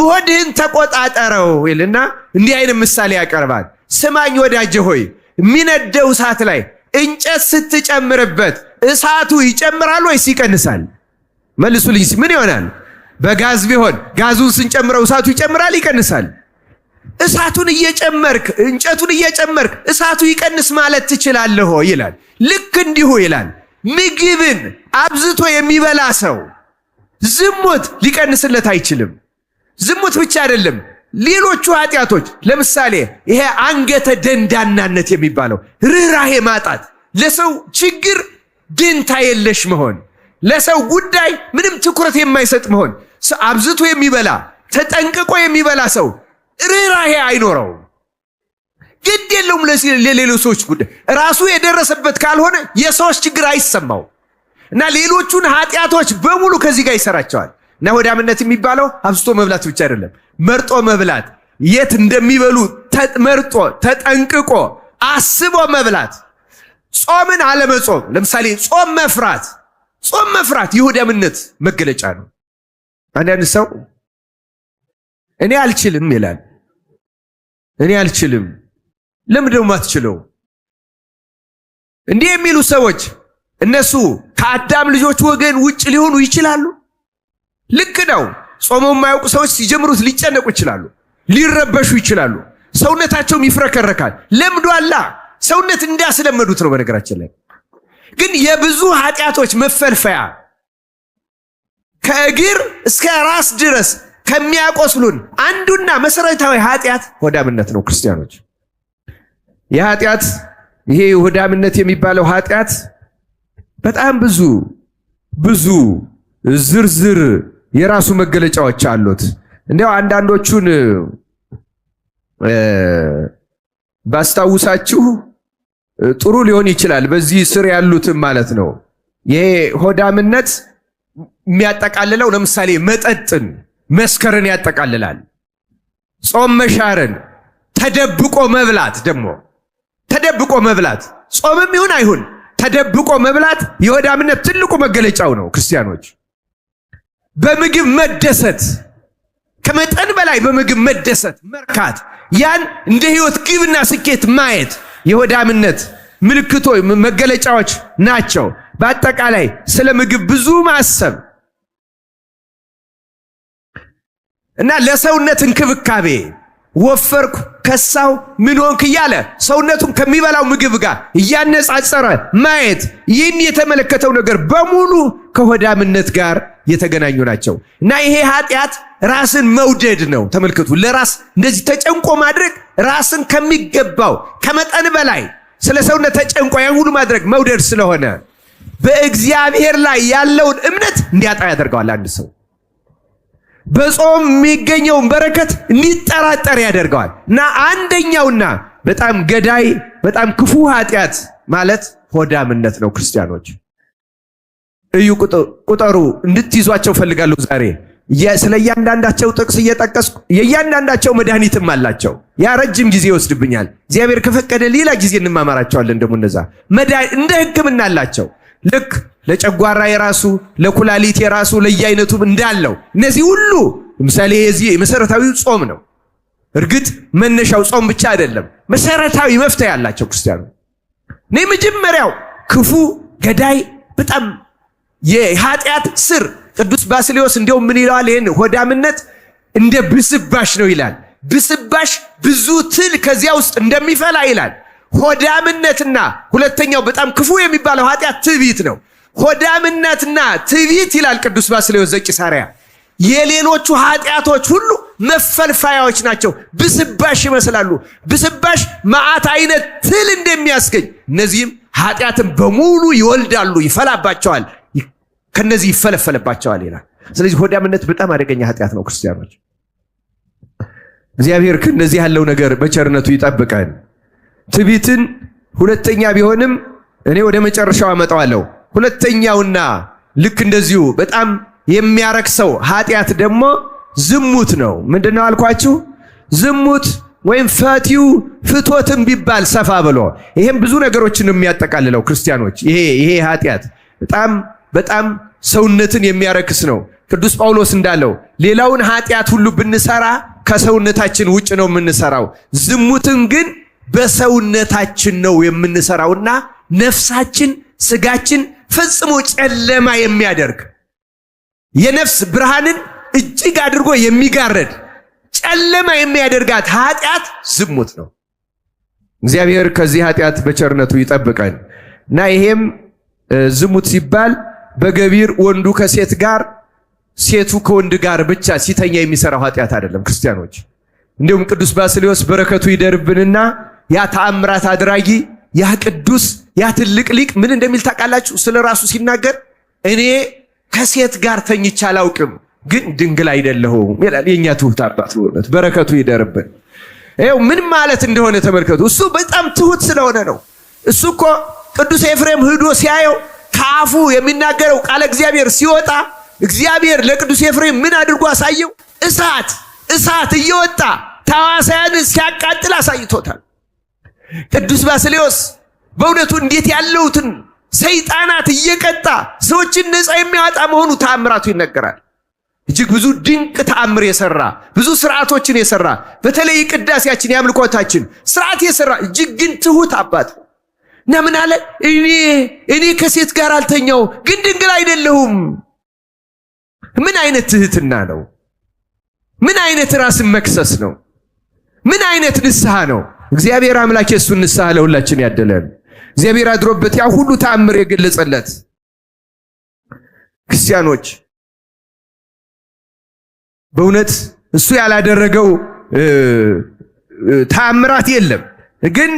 ሆድህን ተቆጣጠረው ይልና እንዲህ አይነት ምሳሌ ያቀርባል። ስማኝ ወዳጄ ሆይ፣ የሚነደው እሳት ላይ እንጨት ስትጨምርበት እሳቱ ይጨምራል ወይስ ይቀንሳል? መልሱልኝ። ምን ይሆናል? በጋዝ ቢሆን ጋዙን ስንጨምረው እሳቱ ይጨምራል ይቀንሳል? እሳቱን እየጨመርክ እንጨቱን እየጨመርክ እሳቱ ይቀንስ ማለት ትችላለህ ይላል። ልክ እንዲሁ ይላል ምግብን አብዝቶ የሚበላ ሰው ዝሙት ሊቀንስለት አይችልም። ዝሙት ብቻ አይደለም፣ ሌሎቹ ኃጢአቶች ለምሳሌ ይሄ አንገተ ደንዳናነት የሚባለው ርህራሄ ማጣት፣ ለሰው ችግር ደንታ የለሽ መሆን፣ ለሰው ጉዳይ ምንም ትኩረት የማይሰጥ መሆን፣ አብዝቶ የሚበላ ተጠንቅቆ የሚበላ ሰው ርህራሄ አይኖረውም። ግድ የለውም ለሌሎች ሰዎች ጉዳይ። ራሱ የደረሰበት ካልሆነ የሰዎች ችግር አይሰማው እና ሌሎቹን ኃጢአቶች በሙሉ ከዚህ ጋር ይሰራቸዋል። እና ሆዳምነት የሚባለው አብዝቶ መብላት ብቻ አይደለም፣ መርጦ መብላት፣ የት እንደሚበሉ መርጦ ተጠንቅቆ አስቦ መብላት፣ ጾምን አለመጾም። ለምሳሌ ጾም መፍራት የሆዳምነት መገለጫ ነው። አንዳንድ ሰው እኔ አልችልም ይላል። እኔ አልችልም። ለምን ደግሞ አትችለው? እንዲህ የሚሉ ሰዎች እነሱ ከአዳም ልጆች ወገን ውጭ ሊሆኑ ይችላሉ። ልክ ነው። ጾመው የማያውቁ ሰዎች ሲጀምሩት ሊጨነቁ ይችላሉ፣ ሊረበሹ ይችላሉ፣ ሰውነታቸውም ይፍረከረካል። ለምዷላ። ሰውነት እንዳስለመዱት ነው። በነገራችን ላይ ግን የብዙ ኃጢአቶች መፈልፈያ ከእግር እስከ ራስ ድረስ ከሚያቆስሉን አንዱና መሰረታዊ ኃጢአት ሆዳምነት ነው። ክርስቲያኖች ይሄ ሆዳምነት የሚባለው ኃጢአት በጣም ብዙ ዝርዝር የራሱ መገለጫዎች አሉት። እንዲያው አንዳንዶቹን ባስታውሳችሁ ጥሩ ሊሆን ይችላል። በዚህ ስር ያሉትም ማለት ነው። ይሄ ሆዳምነት የሚያጠቃልለው ለምሳሌ መጠጥን፣ መስከርን ያጠቃልላል። ጾም መሻርን፣ ተደብቆ መብላት ደግሞ ተደብቆ መብላት ጾምም ይሁን አይሁን ተደብቆ መብላት የሆዳምነት ትልቁ መገለጫው ነው። ክርስቲያኖች በምግብ መደሰት፣ ከመጠን በላይ በምግብ መደሰት፣ መርካት፣ ያን እንደ ህይወት ግብና ስኬት ማየት የሆዳምነት ምልክቶች መገለጫዎች ናቸው። በአጠቃላይ ስለ ምግብ ብዙ ማሰብ እና ለሰውነት እንክብካቤ ወፈርኩ፣ ከሳው፣ ምን ሆንክ እያለ ሰውነቱን ከሚበላው ምግብ ጋር እያነጻጸረ ማየት፣ ይህን የተመለከተው ነገር በሙሉ ከሆዳምነት ጋር የተገናኙ ናቸው። እና ይሄ ኃጢአት ራስን መውደድ ነው። ተመልከቱ፣ ለራስ እንደዚህ ተጨንቆ ማድረግ፣ ራስን ከሚገባው ከመጠን በላይ ስለ ሰውነት ተጨንቆ ያን ሁሉ ማድረግ መውደድ ስለሆነ በእግዚአብሔር ላይ ያለውን እምነት እንዲያጣ ያደርገዋል። አንድ ሰው በጾም የሚገኘውን በረከት እንዲጠራጠር ያደርገዋል። እና አንደኛውና በጣም ገዳይ በጣም ክፉ ኃጢአት ማለት ሆዳምነት ነው። ክርስቲያኖች እዩ፣ ቁጠሩ፣ እንድትይዟቸው ፈልጋለሁ። ዛሬ ስለ እያንዳንዳቸው ጥቅስ እየጠቀስኩ የእያንዳንዳቸው መድኃኒትም አላቸው። ያ ረጅም ጊዜ ይወስድብኛል። እግዚአብሔር ከፈቀደ ሌላ ጊዜ እንማማራቸዋለን። ደግሞ እነዛ እንደ ሕክምና አላቸው። ልክ ለጨጓራ የራሱ ለኩላሊት የራሱ ለየአይነቱም እንዳለው እነዚህ ሁሉ ለምሳሌ የዚህ መሰረታዊው ጾም ነው። እርግጥ መነሻው ጾም ብቻ አይደለም፣ መሰረታዊ መፍትሄ ያላቸው ክርስቲያኑ ነው። መጀመሪያው ክፉ ገዳይ በጣም የኃጢአት ስር ቅዱስ ባስልዮስ እንዲያው ምን ይላል? ይሄን ሆዳምነት እንደ ብስባሽ ነው ይላል። ብስባሽ ብዙ ትል ከዚያ ውስጥ እንደሚፈላ ይላል። ሆዳምነትና ሁለተኛው በጣም ክፉ የሚባለው ኃጢአት ትዕቢት ነው። ሆዳምነትና ትዕቢት ይላል ቅዱስ ባስልዮስ ዘቂሳርያ የሌሎቹ ኃጢአቶች ሁሉ መፈልፈያዎች ናቸው። ብስባሽ ይመስላሉ። ብስባሽ መዓት አይነት ትል እንደሚያስገኝ እነዚህም ኃጢአትን በሙሉ ይወልዳሉ፣ ይፈላባቸዋል፣ ከነዚህ ይፈለፈልባቸዋል ይላል። ስለዚህ ሆዳምነት በጣም አደገኛ ኃጢአት ነው። ክርስቲያኖች እግዚአብሔር ከነዚህ ያለው ነገር በቸርነቱ ይጠብቀን። ትዕቢትን ሁለተኛ ቢሆንም እኔ ወደ መጨረሻው አመጣዋለሁ። ሁለተኛውና ልክ እንደዚሁ በጣም የሚያረክሰው ኃጢአት ደግሞ ዝሙት ነው። ምንድነው አልኳችሁ? ዝሙት ወይም ፈቲው ፍቶትም ቢባል ሰፋ ብሎ ይሄም ብዙ ነገሮችን የሚያጠቃልለው ክርስቲያኖች ይሄ ኃጢአት በጣም ሰውነትን የሚያረክስ ነው። ቅዱስ ጳውሎስ እንዳለው ሌላውን ኃጢአት ሁሉ ብንሰራ ከሰውነታችን ውጭ ነው የምንሰራው፣ ዝሙትን ግን በሰውነታችን ነው የምንሰራውና ነፍሳችን ስጋችን ፈጽሞ ጨለማ የሚያደርግ የነፍስ ብርሃንን እጅግ አድርጎ የሚጋረድ ጨለማ የሚያደርጋት ኃጢአት ዝሙት ነው። እግዚአብሔር ከዚህ ኃጢአት በቸርነቱ ይጠብቀን እና ይሄም ዝሙት ሲባል በገቢር ወንዱ ከሴት ጋር ሴቱ ከወንድ ጋር ብቻ ሲተኛ የሚሰራው ኃጢአት አይደለም። ክርስቲያኖች እንዲሁም ቅዱስ ባስልዮስ በረከቱ ይደርብንና ያ ተአምራት አድራጊ ያ ቅዱስ ያ ትልቅ ሊቅ ምን እንደሚል ታውቃላችሁ? ስለ ራሱ ሲናገር እኔ ከሴት ጋር ተኝቼ አላውቅም ግን ድንግል አይደለሁም ይላል። የኛ ትሁት አባት ወለት በረከቱ ይደርብን። ይኸው ምን ማለት እንደሆነ ተመልከቱ። እሱ በጣም ትሁት ስለሆነ ነው። እሱ እኮ ቅዱስ ኤፍሬም ሄዶ ሲያየው ከአፉ የሚናገረው ቃለ እግዚአብሔር ሲወጣ እግዚአብሔር ለቅዱስ ኤፍሬም ምን አድርጎ አሳየው? እሳት እየወጣ ታዋሳያንን ሲያቃጥል አሳይቶታል። ቅዱስ ባስልዮስ በእውነቱ እንዴት ያለውትን ሰይጣናት እየቀጣ ሰዎችን ነፃ የሚያወጣ መሆኑ ተአምራቱ ይነገራል። እጅግ ብዙ ድንቅ ተአምር የሰራ ብዙ ስርዓቶችን የሰራ በተለይ ቅዳሴያችን ያምልኮታችን ስርዓት የሰራ እጅግ ግን ትሁት አባት እና ምን አለ? እኔ ከሴት ጋር አልተኛው ግን ድንግል አይደለሁም። ምን አይነት ትህትና ነው? ምን አይነት ራስን መክሰስ ነው? ምን አይነት ንስሐ ነው? እግዚአብሔር አምላክ የሱን ንስሐ ለሁላችን ያደለን። እግዚአብሔር አድሮበት ያ ሁሉ ተአምር የገለጸለት ክርስቲያኖች በእውነት እሱ ያላደረገው ተአምራት የለም። ግን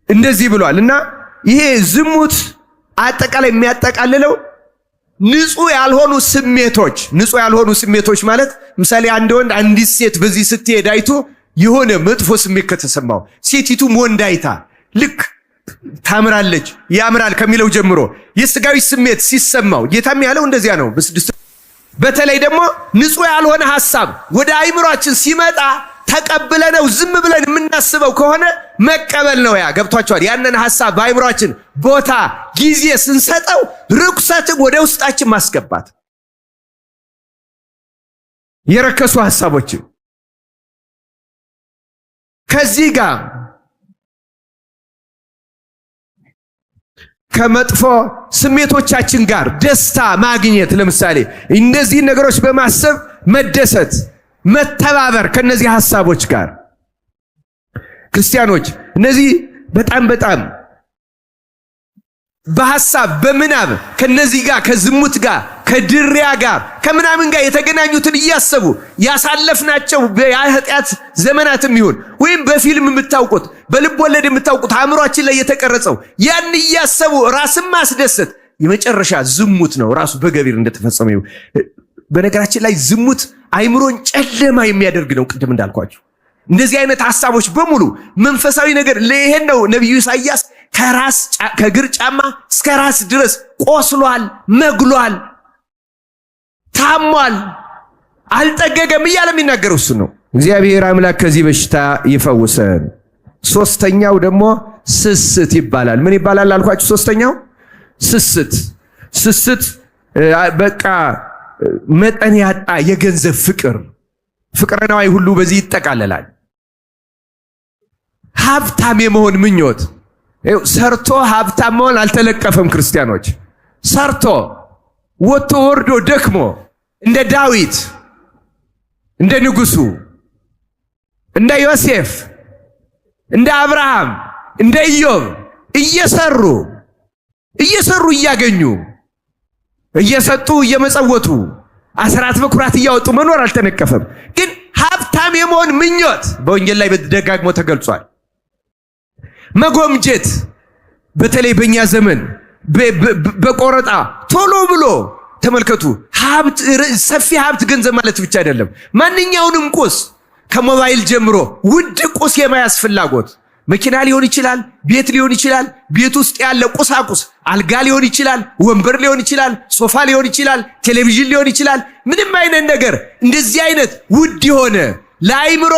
እንደዚህ ብሏል እና ይሄ ዝሙት አጠቃላይ የሚያጠቃልለው ንጹህ ያልሆኑ ስሜቶች ማለት ምሳሌ አንድ ወንድ አንዲት ሴት በዚህ ስትሄድ አይቶ የሆነ መጥፎ ስሜት ከተሰማው ሴቲቱም ወንድ አይታ ልክ ታምራለች ያምራል ከሚለው ጀምሮ የስጋዊ ስሜት ሲሰማው ጌታም ያለው እንደዚያ ነው። በተለይ ደግሞ ንጹህ ያልሆነ ሐሳብ ወደ አይምሮአችን ሲመጣ ተቀብለነው ዝም ብለን የምናስበው ከሆነ መቀበል ነው። ያ ገብቷቸዋል። ያንን ሐሳብ በአይምሮአችን ቦታ ጊዜ ስንሰጠው ርኩሰትን ወደ ውስጣችን ማስገባት የረከሱ ሐሳቦችን ከዚህ ጋር ከመጥፎ ስሜቶቻችን ጋር ደስታ ማግኘት ለምሳሌ እነዚህ ነገሮች በማሰብ መደሰት መተባበር ከነዚህ ሐሳቦች ጋር ክርስቲያኖች እነዚህ በጣም በሐሳብ በምናብ ከነዚህ ጋር ከዝሙት ጋር ከድሪያ ጋር ከምናምን ጋር የተገናኙትን እያሰቡ ያሳለፍናቸው የኃጢአት ዘመናትም ይሁን ወይም በፊልም የምታውቁት በልብ ወለድ የምታውቁት አእምሮአችን ላይ የተቀረጸው ያን እያሰቡ ራስን ማስደሰት የመጨረሻ ዝሙት ነው። ራሱ በገቢር እንደተፈጸመው በነገራችን ላይ ዝሙት አይምሮን ጨለማ የሚያደርግ ነው። ቅድም እንዳልኳችሁ እንደዚህ አይነት ሐሳቦች በሙሉ መንፈሳዊ ነገር ለይሄን ነው ነብዩ ኢሳይያስ ከእግር ጫማ እስከ ራስ ድረስ ቆስሏል፣ መግሏል፣ ታሟል፣ አልጠገገም እያለ የሚናገረው እሱ ነው። እግዚአብሔር አምላክ ከዚህ በሽታ ይፈውሰን። ሶስተኛው ደግሞ ስስት ይባላል። ምን ይባላል አልኳችሁ? ሶስተኛው ስስት በቃ መጠን ያጣ የገንዘብ ፍቅርናዊ ሁሉ በዚህ ይጠቃለላል። ሀብታም የመሆን ምኞት ሰርቶ ሀብታም መሆን አልተለቀፈም። ክርስቲያኖች ሰርቶ ወጥቶ ወርዶ ደክሞ እንደ ዳዊት እንደ ንጉሱ እንደ ዮሴፍ እንደ አብርሃም እንደ ኢዮብ እየሰሩ እያገኙ እየሰጡ እየመጸወቱ አስራት በኩራት እያወጡ መኖር አልተነቀፈም። ግን ሀብታም የመሆን ምኞት በወንጌል ላይ በደጋግሞ ተገልጿል። መጎምጀት በተለይ በእኛ ዘመን በቆረጣ ቶሎ ብሎ ተመልከቱ። ሰፊ ሀብት ገንዘብ ማለት ብቻ አይደለም። ማንኛውንም ቁስ ከሞባይል ጀምሮ ውድ ቁስ የመያዝ ፍላጎት መኪና ሊሆን ይችላል፣ ቤት ሊሆን ይችላል፣ ቤት ውስጥ ያለ ቁሳቁስ አልጋ ሊሆን ይችላል፣ ወንበር ሊሆን ይችላል፣ ሶፋ ሊሆን ይችላል፣ ቴሌቪዥን ሊሆን ይችላል። ምንም አይነት ነገር እንደዚህ አይነት ውድ የሆነ ለአይምሮ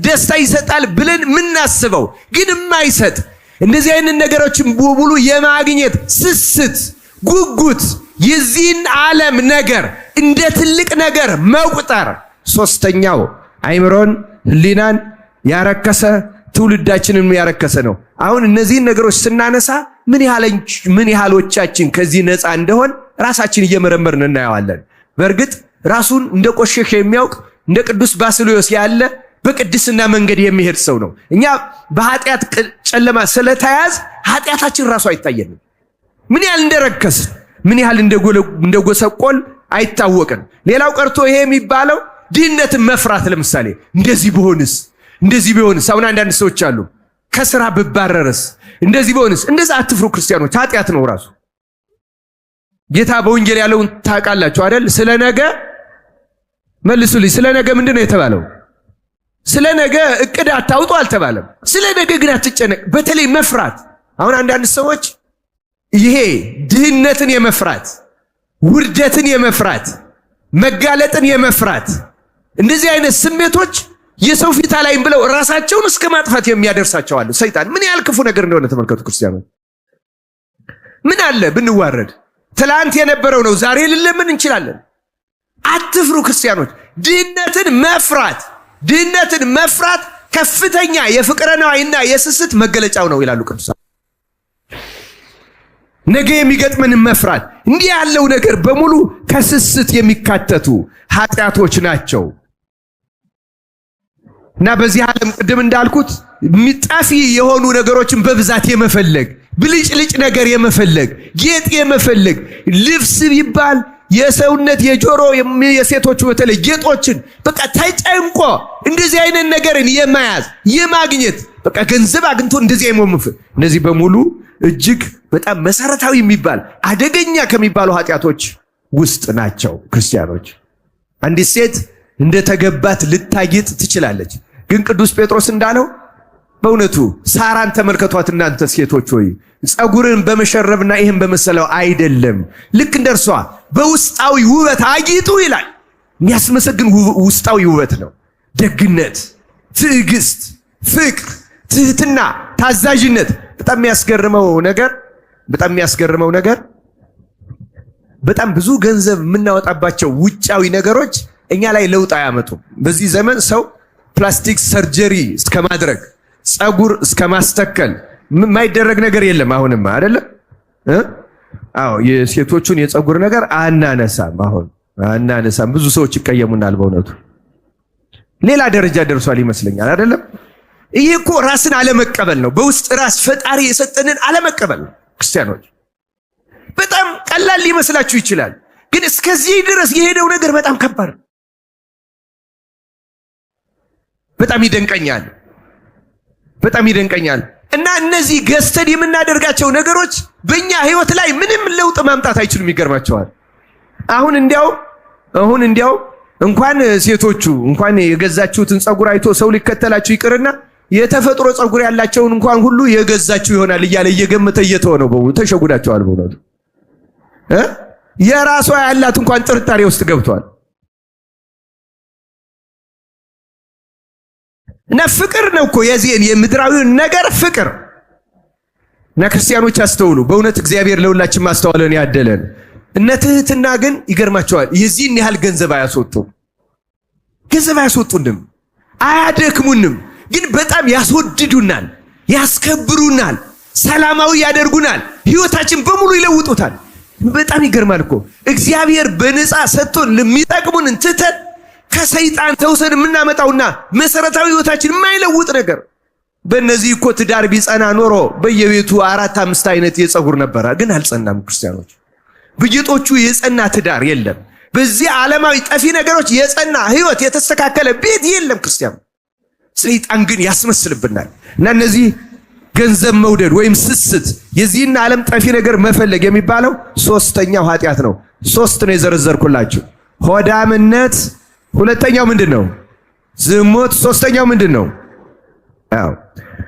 ደስታ ይሰጣል ብለን የምናስበው ግን የማይሰጥ እንደዚህ አይነት ነገሮችን በሙሉ የማግኘት ስስት፣ ጉጉት፣ የዚህን ዓለም ነገር እንደ ትልቅ ነገር መቁጠር ሶስተኛው አይምሮን ህሊናን ያረከሰ ትውልዳችንን ያረከሰ ነው። አሁን እነዚህን ነገሮች ስናነሳ ምን ያህሎቻችን ከዚህ ነፃ እንደሆን ራሳችን እየመረመርን እናየዋለን። በእርግጥ ራሱን እንደ ቆሸሸ የሚያውቅ እንደ ቅዱስ ባስልዮስ ያለ በቅድስና መንገድ የሚሄድ ሰው ነው። እኛ በኃጢአት ጨለማ ስለተያዝ ኃጢአታችን ራሱ አይታየንም። ምን ያህል እንደረከስ ምን ያህል እንደጎሰቆል አይታወቅም። ሌላው ቀርቶ ይሄ የሚባለው ድህነትን መፍራት። ለምሳሌ እንደዚህ ቢሆንስ አሁን አንዳንድ ሰዎች አሉ ከስራ ብባረርስ እንደዚህ ቢሆንስ። እንደዛ አትፍሩ ክርስቲያኖች፣ ኃጢአት ነው ራሱ። ጌታ በወንጌል ያለውን ታውቃላችሁ አይደል? ስለ ነገ መልሱልኝ። ስለ ነገ ምንድን ነው የተባለው? ስለ ነገ እቅድ አታውጡ አልተባለም። ስለ ነገ ግን አትጨነቅ። በተለይ መፍራት። አሁን አንዳንድ ሰዎች ይሄ ድህነትን የመፍራት ውርደትን የመፍራት መጋለጥን የመፍራት እንደዚህ አይነት ስሜቶች የሰው ፊት አላይም ብለው ራሳቸውን እስከ ማጥፋት የሚያደርሳቸው አሉ። ሰይጣን ምን ያህል ክፉ ነገር እንደሆነ ተመልከቱ ክርስቲያኖች። ምን አለ ብንዋረድ? ትላንት የነበረው ነው ዛሬ ልንለምን እንችላለን። አትፍሩ ክርስቲያኖች። ድህነትን መፍራት ከፍተኛ የፍቅረ ነዋይና የስስት መገለጫው ነው ይላሉ ቅዱሳን። ነገ የሚገጥመንን መፍራት፣ እንዲህ ያለው ነገር በሙሉ ከስስት የሚካተቱ ኃጢአቶች ናቸው። እና በዚህ ዓለም ቅድም እንዳልኩት ጠፊ የሆኑ ነገሮችን በብዛት የመፈለግ፣ ብልጭልጭ ነገር የመፈለግ፣ ጌጥ የመፈለግ፣ ልብስ ቢባል የሰውነት የጆሮ የሴቶቹ በተለይ ጌጦችን በቃ ተጨንቆ እንደዚህ አይነት ነገርን የመያዝ የማግኘት በቃ ገንዘብ አግኝቶ እንደዚህ አይሞምፍ። እነዚህ በሙሉ እጅግ በጣም መሰረታዊ የሚባል አደገኛ ከሚባሉ ኃጢአቶች ውስጥ ናቸው ክርስቲያኖች። አንዲት ሴት እንደተገባት ልታጌጥ ትችላለች። ግን ቅዱስ ጴጥሮስ እንዳለው በእውነቱ ሳራን ተመልከቷት እናንተ ሴቶች ሆይ ጸጉርን በመሸረብና ይህን በመሰለው አይደለም፣ ልክ እንደርሷ በውስጣዊ ውበት አጊጡ ይላል። የሚያስመሰግን ውስጣዊ ውበት ነው። ደግነት፣ ትዕግስት፣ ፍቅር፣ ትህትና፣ ታዛዥነት። በጣም የሚያስገርመው ነገር በጣም ብዙ ገንዘብ የምናወጣባቸው ውጫዊ ነገሮች እኛ ላይ ለውጥ አያመጡም። በዚህ ዘመን ሰው ፕላስቲክ ሰርጀሪ እስከ ማድረግ ጸጉር እስከ ማስተከል የማይደረግ ነገር የለም። አሁንማ አይደለም? አዎ የሴቶቹን የጸጉር ነገር አናነሳም። ብዙ ሰዎች ይቀየሙናል። በእውነቱ ሌላ ደረጃ ደርሷል ይመስለኛል። አይደለም? ይሄ እኮ ራስን አለመቀበል ነው። በውስጥ ራስ ፈጣሪ የሰጠንን አለመቀበል ነው። ክርስቲያኖች በጣም ቀላል ሊመስላችሁ ይችላል፣ ግን እስከዚህ ድረስ የሄደው ነገር በጣም ከባድ ነው። በጣም ይደንቀኛል። እና እነዚህ ገዝተን የምናደርጋቸው ነገሮች በእኛ ህይወት ላይ ምንም ለውጥ ማምጣት አይችሉም። ይገርማቸዋል። አሁን እንዲያው እንኳን ሴቶቹ እንኳን የገዛችሁትን ጸጉር አይቶ ሰው ሊከተላችሁ ይቅርና የተፈጥሮ ጸጉር ያላቸውን እንኳን ሁሉ የገዛችሁ ይሆናል እያለ እየገመተ እየተወ ነው። በእውነቱ ተሸጉዳቸዋል። በእውነቱ የራሷ ያላት እንኳን ጥርጣሬ ውስጥ ገብቷል። እና ፍቅር ነው እኮ የዚህን የምድራዊውን ነገር ፍቅር። እና ክርስቲያኖች አስተውሉ። በእውነት እግዚአብሔር ለሁላችን ማስተዋልን ያደለን። እነ ትህትና ግን ይገርማቸዋል። የዚህን ያህል ገንዘብ አያስወጡንም፣ አያደክሙንም። ግን በጣም ያስወድዱናል፣ ያስከብሩናል፣ ሰላማዊ ያደርጉናል፣ ህይወታችን በሙሉ ይለውጡታል። በጣም ይገርማል እኮ እግዚአብሔር በነፃ ሰጥቶን ለሚጠቅሙን ትተን ከሰይጣን ተውሰን የምናመጣውና መሰረታዊ ህይወታችን የማይለውጥ ነገር። በእነዚህ እኮ ትዳር ቢጸና ኖሮ በየቤቱ 4-5 አይነት የጸጉር ነበረ። ግን አልጸናም። ክርስቲያኖች በጌጦቹ የጸና ትዳር የለም። በዚህ ዓለማዊ ጠፊ ነገሮች የጸና ህይወት የተስተካከለ ቤት የለም ክርስቲያኑ። ሰይጣን ግን ያስመስልብናል። እና እነዚህ ገንዘብ መውደድ ወይም ስስት፣ የዚህን ዓለም ጠፊ ነገር መፈለግ የሚባለው ሶስተኛው ኃጢአት ነው። 3 ነው የዘረዘርኩላችሁ። ሆዳምነት፣ ሁለተኛው ምንድነው? ዝሙት፣ ሶስተኛው ምንድነው?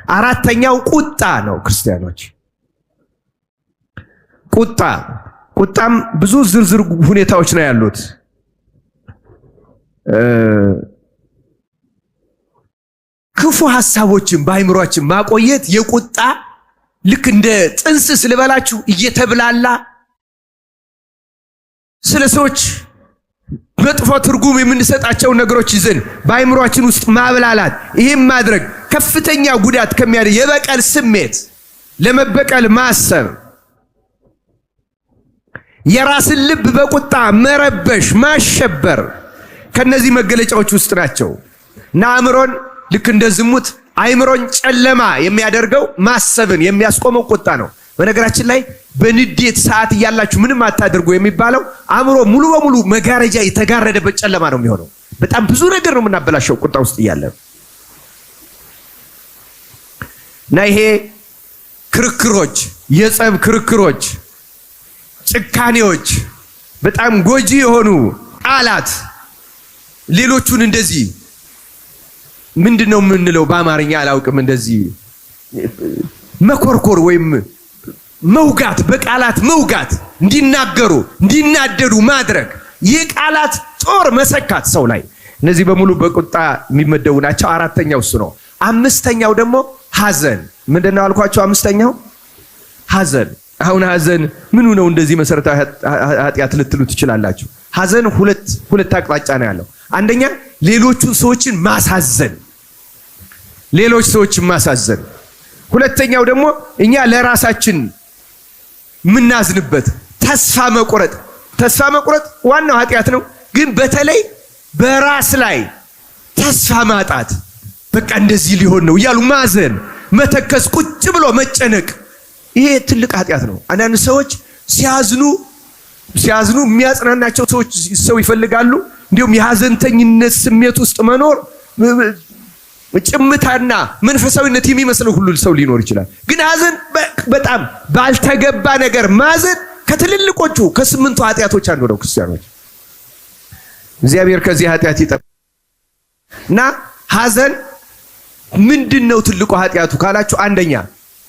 አራተኛው ቁጣ ነው ክርስቲያኖች። ቁጣም ብዙ ዝርዝር ሁኔታዎች ነው ያሉት። ክፉ ሐሳቦችን በአይምሮአችን ማቆየት የቁጣ ልክ እንደ ጥንስስ ልበላችሁ እየተብላላ ስለ ሰዎች መጥፎ ትርጉም የምንሰጣቸው ነገሮች ይዘን በአይምሮአችን ውስጥ ማብላላት፣ ይሄን ማድረግ ከፍተኛ ጉዳት ከሚያደርግ የበቀል ስሜት፣ ለመበቀል ማሰብ፣ የራስን ልብ በቁጣ መረበሽ፣ ማሸበር ከነዚህ መገለጫዎች ውስጥ ናቸው። እና አእምሮን ልክ እንደ ዝሙት አይምሮን ጨለማ የሚያደርገው ማሰብን የሚያስቆመው ቁጣ ነው። በነገራችን ላይ በንዴት ሰዓት እያላችሁ ምንም አታድርጉ የሚባለው አእምሮ ሙሉ በሙሉ መጋረጃ የተጋረደበት ጨለማ ነው የሚሆነው። በጣም ብዙ ነገር ነው የምናበላሸው ቁጣ ውስጥ እያለ እና ይሄ ክርክሮች፣ የጸብ ክርክሮች፣ ጭካኔዎች፣ በጣም ጎጂ የሆኑ ቃላት ሌሎቹን እንደዚህ ምንድነው የምንለው በአማርኛ አላውቅም፣ እንደዚህ መኮርኮር ወይም መውጋት፣ በቃላት መውጋት፣ እንዲናገሩ እንዲናደዱ ማድረግ፣ የቃላት ጦር መሰካት ሰው ላይ፣ እነዚህ በሙሉ በቁጣ የሚመደቡ ናቸው። አራተኛው እሱ ነው። አምስተኛው ደግሞ ሐዘን። ምንድነው አልኳቸው? አምስተኛው ሐዘን። አሁን ሐዘን ምኑ ነው እንደዚህ መሰረታዊ ኃጢአት ልትሉ ትችላላችሁ። ሐዘን ሁለት አቅጣጫ ነው ያለው። አንደኛ ሌሎቹን ሰዎችን ማሳዘን፣ ሌሎች ሰዎችን ማሳዘን። ሁለተኛው ደግሞ እኛ ለራሳችን ምናዝንበት ተስፋ መቁረጥ። ተስፋ መቁረጥ ዋናው ኃጢአት ነው፣ ግን በተለይ በራስ ላይ ተስፋ ማጣት፣ በቃ እንደዚህ ሊሆን ነው እያሉ ማዘን፣ መተከስ፣ ቁጭ ብሎ መጨነቅ፣ ይሄ ትልቅ ኃጢአት ነው። አንዳንድ ሰዎች ሲያዝኑ የሚያጽናናቸው ሰው ይፈልጋሉ። እንዲሁም የሐዘንተኝነት ስሜት ውስጥ መኖር ጭምታና መንፈሳዊነት የሚመስለው ሁሉ ሰው ሊኖር ይችላል። ግን ሐዘን በጣም ባልተገባ ነገር ማዘን ከትልልቆቹ ከ8ቱ ኃጢአቶች አንዱ ነው። ክርስቲያኖች እግዚአብሔር ከዚህ ኃጢአት ይጠብቅ እና ሐዘን ምንድነው ትልቁ ኃጢአቱ ካላችሁ፣ አንደኛ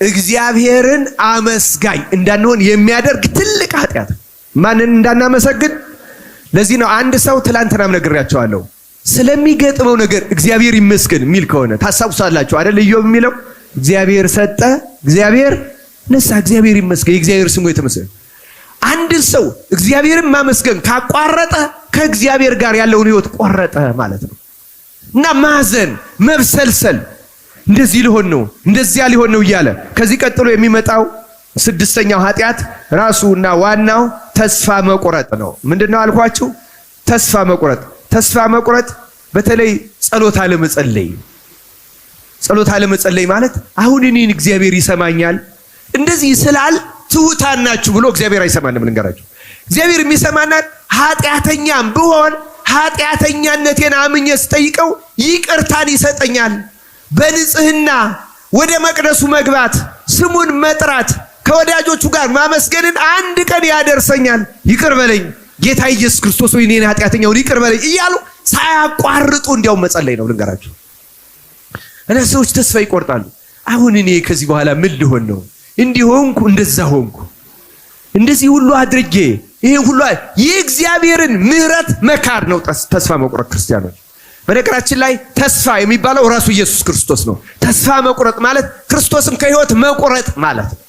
እግዚአብሔርን አመስጋኝ እንዳንሆን የሚያደርግ ትልቅ ኃጢአት። ማንን እንዳናመሰግን። ለዚህ ነው አንድ ሰው ትላንትናም ነግሬያቸዋለሁ፣ ስለሚገጥመው ነገር እግዚአብሔር ይመስገን የሚል ከሆነ ታሳውሳላችሁ አይደል? ኢዮብ የሚለው እግዚአብሔር ሰጠ፣ እግዚአብሔር ነሳ፣ እግዚአብሔር ይመስገን፣ የእግዚአብሔር ስሙ የተመሰገነ። አንድ ሰው እግዚአብሔርን ማመስገን ካቋረጠ ከእግዚአብሔር ጋር ያለውን ሕይወት ቆረጠ ማለት ነው። እና ማዘን፣ መብሰልሰል፣ እንደዚህ ሊሆን ነው እንደዚያ ሊሆን ነው እያለ ከዚህ ቀጥሎ የሚመጣው 6ኛው ኃጢአት ራሱና ዋናው ተስፋ መቁረጥ ነው። ምንድነው አልኳችሁ? ተስፋ መቁረጥ። ተስፋ መቁረጥ በተለይ ጸሎት አለመጸለይ። ጸሎት አለመጸለይ ማለት አሁን እኔን እግዚአብሔር ይሰማኛል እንደዚህ ስላል ትውታን ናችሁ ብሎ እግዚአብሔር አይሰማንም። ልንገራችሁ፣ እግዚአብሔር የሚሰማናል ኃጢአተኛም ብሆን ኃጢአተኛነቴን አምኜ ስጠይቀው ይቅርታን ይሰጠኛል። በንጽህና ወደ መቅደሱ መግባት፣ ስሙን መጥራት፣ ከወዳጆቹ ጋር ማመስገንን አንድ ቀን ያደርሰኛል። ይቅር በለኝ ጌታ ኢየሱስ ክርስቶስ ወይ እኔን ኃጢአተኛውን ይቅር በለኝ እያሉ ሳያቋርጡ እንዲያው መጸለይ ነው። ልንገራችሁ፣ እና ሰዎች ተስፋ ይቆርጣሉ። አሁን እኔ ከዚህ በኋላ ምን ልሆን ነው? እንዲህ ሆንኩ፣ እንደዛ ሆንኩ፣ እንደዚህ ሁሉ አድርጌ ይሄ ሁሉ የእግዚአብሔርን ምሕረት መካድ ነው ተስፋ መቁረጥ። ክርስቲያኖች፣ በነገራችን ላይ ተስፋ የሚባለው ራሱ ኢየሱስ ክርስቶስ ነው። ተስፋ መቁረጥ ማለት ክርስቶስን ከሕይወት መቁረጥ ማለት ነው።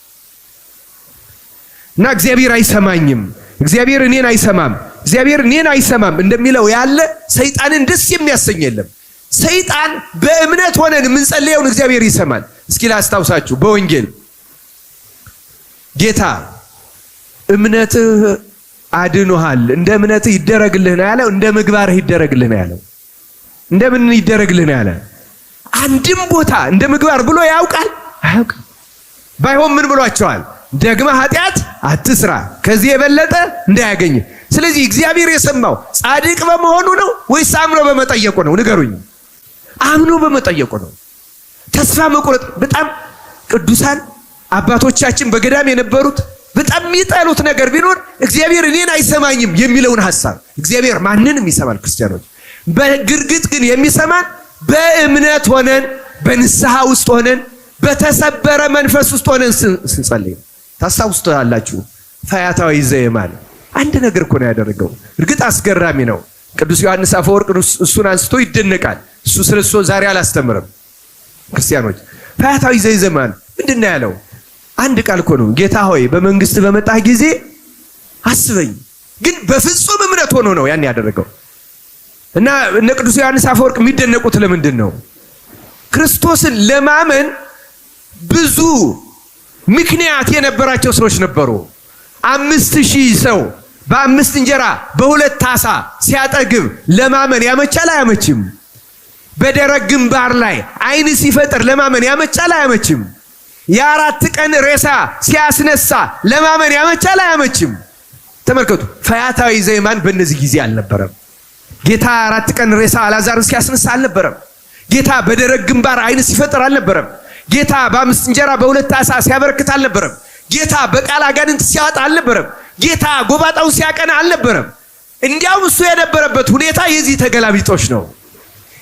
እና እግዚአብሔር አይሰማኝም፣ እግዚአብሔር እኔን አይሰማም፣ እግዚአብሔር እኔን አይሰማም እንደሚለው ያለ ሰይጣንን ደስ የሚያሰኝ የለም። ሰይጣን በእምነት ሆነን የምንጸልየውን እግዚአብሔር ይሰማል። እስኪ ላስታውሳችሁ፣ በወንጌል ጌታ እምነትህ አድኖሃል፣ እንደ እምነትህ ይደረግልህ ነው ያለው። እንደ ምግባርህ ይደረግልህ ነው ያለው። እንደምን ይደረግልህ ነው ያለ? አንድም ቦታ እንደ ምግባር ብሎ ያውቃል? አያውቅም። ባይሆን ምን ብሏቸዋል? ደግመ ኃጢአት አትስራ፣ ከዚህ የበለጠ እንዳያገኝ። ስለዚህ እግዚአብሔር የሰማው ጻድቅ በመሆኑ ነው ወይስ አምኖ በመጠየቁ ነው? ንገሩኝ። አምኖ በመጠየቁ ነው። ተስፋ መቁረጥ በጣም ቅዱሳን አባቶቻችን በገዳም የነበሩት በጣም የሚጠሉት ነገር ቢኖር እግዚአብሔር እኔን አይሰማኝም የሚለውን ሐሳብ። እግዚአብሔር ማንንም ይሰማል ክርስቲያኖች። በግርግጥ ግን የሚሰማን በእምነት ሆነን፣ በንስሐ ውስጥ ሆነን፣ በተሰበረ መንፈስ ውስጥ ሆነን ስንጸልይ። ታስታውሱታላችሁ ፈያታዊ ዘየማን አንድ ነገር እኮ ነው ያደረገው። እርግጥ አስገራሚ ነው። ቅዱስ ዮሐንስ አፈወርቅ እሱን አንስቶ ይደነቃል። እሱ ስለሱ ዛሬ አላስተምርም። ክርስቲያኖች፣ ፈያታዊ ዘየማን ምንድነው ያለው? አንድ ቃል እኮ ነው። ጌታ ሆይ በመንግስት በመጣህ ጊዜ አስበኝ። ግን በፍጹም እምነት ሆኖ ነው ያን ያደረገው። እና እነ ቅዱስ ዮሐንስ አፈወርቅ የሚደነቁት ለምንድን ነው? ክርስቶስን ለማመን ብዙ ምክንያት የነበራቸው ሰዎች ነበሩ። 5000 ሰው በ5 እንጀራ በ2 ዓሣ ሲያጠግብ ለማመን ያመቻል አያመችም? በደረቅ ግንባር ላይ ዓይን ሲፈጥር ለማመን ያመቻል አያመችም? የ4 ቀን ሬሳ ሲያስነሳ ለማመን ያመቻል አያመችም? ተመልከቱ፣ ፈያታዊ ዘየማን በእነዚህ ጊዜ አልነበረም። ጌታ 4 ቀን ሬሳ አልዓዛርን ሲያስነሳ አልነበረም? ጌታ በደረቅ ግንባር አይን ሲፈጥር አልነበረም? ጌታ በ5 እንጀራ በ2 ዓሣ ሲያበረክት አልነበረም? ጌታ በቃል አጋንንት ሲያወጣ አልነበረም? ጌታ ጎባጣው ሲያቀና አልነበረም? እንዲያውም እሱ የነበረበት ሁኔታ የዚህ ተገላቢጦሽ ነው።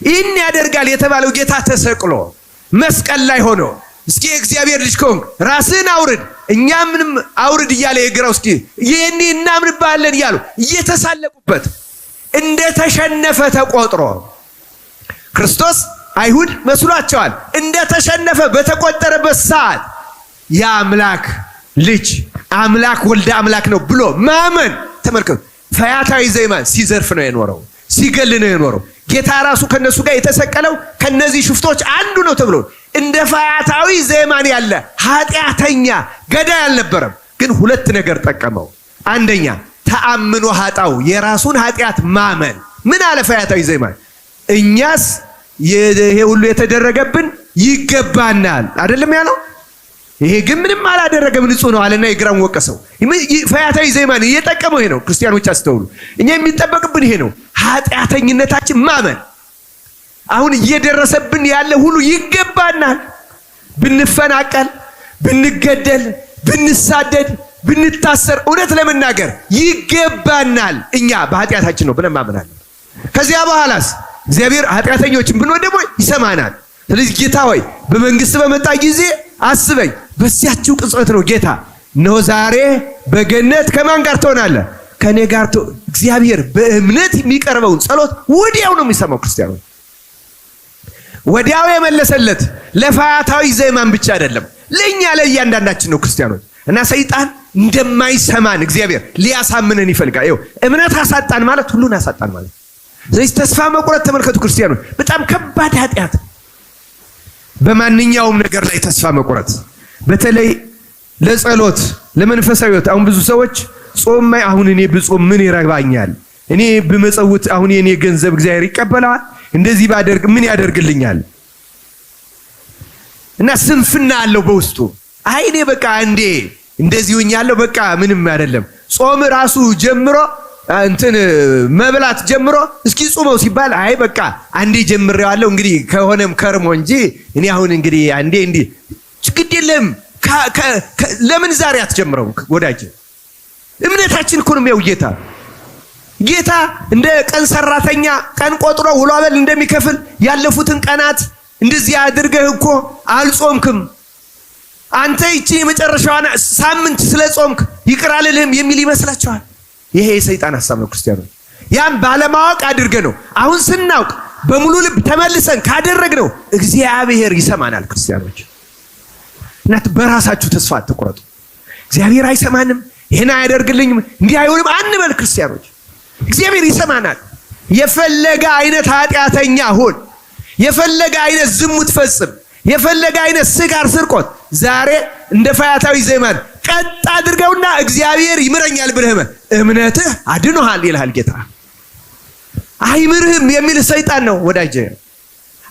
ይህን ያደርጋል የተባለው ጌታ ተሰቅሎ መስቀል ላይ ሆኖ እስኪ እግዚአብሔር ልጅ ከሆንክ ራስህን አውርድ እኛ ምንም አውርድ እያለ የግራው እስኪ ይሄን እናምንባለን እያሉ እየተሳለቁበት እንደተሸነፈ ተቆጥሮ ክርስቶስ አይሁድ መስሏቸዋል። እንደተሸነፈ በተቆጠረበት ሰዓት የአምላክ ልጅ አምላክ ወልደ አምላክ ነው ብሎ ማመን ተመልከቱ። ፈያታዊ ዘይማን ሲዘርፍ ነው የኖረው፣ ሲገል ነው የኖረው። ጌታ ራሱ ከነሱ ጋር የተሰቀለው ከነዚህ ሽፍቶች አንዱ ነው ተብሎ እንደ ፈያታዊ ዘይማን ያለ ኃጢአተኛ ገዳይ አልነበረም። ግን 2 ነገር ጠቀመው። አንደኛ ተአምኖ ኃጣው የራሱን ኃጢአት ማመን። ምን አለ ፈያታዊ ዘይማን? እኛስ ይሄ ሁሉ የተደረገብን ይገባናል አይደለም ያለው? ይሄ ግን ምንም አላደረገም ንጹህ ነው አለና የግራውን ወቀሰው። ፈያታዊ ዘይማን እየጠቀመው ይሄ ነው። ክርስቲያኖች አስተውሉ። እኛ የሚጠበቅብን ይሄ ነው፣ ኃጢአተኝነታችን ማመን። አሁን እየደረሰብን ያለ ሁሉ ይገባናል። ብንፈናቀል፣ ብንገደል፣ ብንሳደድ፣ ብንታሰር እውነት ለመናገር ይገባናል። እኛ በኃጢአታችን ነው ብለን ማመናለን። ከዚያ በኋላስ እግዚአብሔር ኃጢአተኞችን ብንሆን ደግሞ ይሰማናል። ስለዚህ ጌታ ሆይ በመንግስት በመጣ ጊዜ አስበኝ። በዚያችው ቅጽበት ነው ጌታ ነው ዛሬ በገነት ከማን ጋር ትሆናለህ? ከኔ ጋር። እግዚአብሔር በእምነት የሚቀርበውን ጸሎት ወዲያው ነው የሚሰማው። ክርስቲያኖች ወዲያው የመለሰለት ለፈያታዊ ዘይማን ብቻ አይደለም፣ ለኛ ለእያንዳንዳችን ነው ክርስቲያኖች። እና ሰይጣን እንደማይሰማን እግዚአብሔር ሊያሳምነን ይፈልጋል። ይኸው እምነት አሳጣን ማለት ሁሉን አሳጣን ማለት። ስለዚህ ተስፋ መቁረጥ ተመልከቱ ክርስቲያኖች፣ በጣም ከባድ ኃጢአት። በማንኛውም ነገር ላይ ተስፋ መቁረጥ፣ በተለይ ለጸሎት ለመንፈሳዊ ሕይወት። አሁን ብዙ ሰዎች ጾም አሁን እኔ ብጾም ምን ይረባኛል? እኔ ብመጸውት አሁን የኔ ገንዘብ እግዚአብሔር ይቀበላል? እንደዚህ ባደርግ ምን ያደርግልኛል? እና ስንፍና አለው በውስጡ። አይ እኔ በቃ እንዴ እንደዚህ ሆኛለሁ በቃ ምንም አይደለም። ጾም ራሱ ጀምሮ እንትን መብላት ጀምሮ እስኪ ጾመው ሲባል አይ በቃ አንዴ ጀምሬዋለሁ እንግዲህ ከሆነም ከርሞ እንጂ እኔ አሁን እንግዲህ አንዴ እንዴ ግድ የለም። ለምን ዛሬ አትጀምረው ወዳጅ? እምነታችን እኮ ነው የሚያው ጌታ እንደ ቀን ሰራተኛ ቀን ቆጥሮ ውሎ አበል እንደሚከፍል ያለፉትን ቀናት እንደዚህ አድርገህ እኮ አልጾምክም አንተ ይቺ የመጨረሻዋን ሳምንት ስለጾምክ ይቅር አልልህም የሚል ይመስላችኋል? ይሄ የሰይጣን ሐሳብ ነው ክርስቲያኖች። ያም ባለማወቅ አድርገን ነው። አሁን ስናውቅ በሙሉ ልብ ተመልሰን ካደረግነው እግዚአብሔር ይሰማናል ክርስቲያኖች። እናት በራሳችሁ ተስፋ አትቁረጡ። እግዚአብሔር አይሰማንም፣ ይሄን አያደርግልኝም፣ እንዲህ አይሆንም አንበል ክርስቲያኖች። እግዚአብሔር ይሰማናል። የፈለገ አይነት ኃጢአተኛ ሁን፣ የፈለገ አይነት ዝሙት ፈጽም፣ የፈለገ አይነት ስካር ስርቆት ዛሬ እንደ ፈያታዊ ዘይማን ቀጥ አድርገውና እግዚአብሔር ይምረኛል ብለህ እምነትህ አድኖሃል ይልሃል ጌታ። አይምርህም የሚል ሰይጣን ነው ወዳጄ።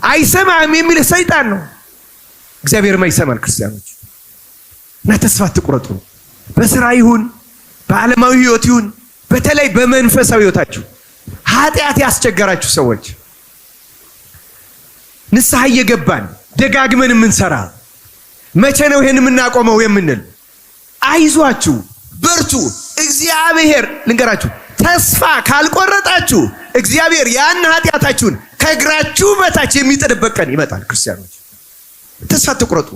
አይሰማህም የሚል ሰይጣን ነው። እግዚአብሔር ማይሰማን ክርስቲያኖች እና ተስፋ አትቁረጡ። በስራ ይሁን በዓለማዊ ህይወት ይሁን በተለይ በመንፈሳዊ ህይወታችሁ ኃጢአት ያስቸገራችሁ ሰዎች ንስሐ እየገባን ደጋግመን የምንሰራ መቼ ነው ይሄን የምናቆመው የምንል አይዟችሁ በርቱ። እግዚአብሔር ልንገራችሁ ተስፋ ካልቆረጣችሁ እግዚአብሔር ያን ኃጢአታችሁን ከእግራችሁ በታች የሚጥልበት ቀን ይመጣል። ክርስቲያኖች ተስፋ አትቁረጡ።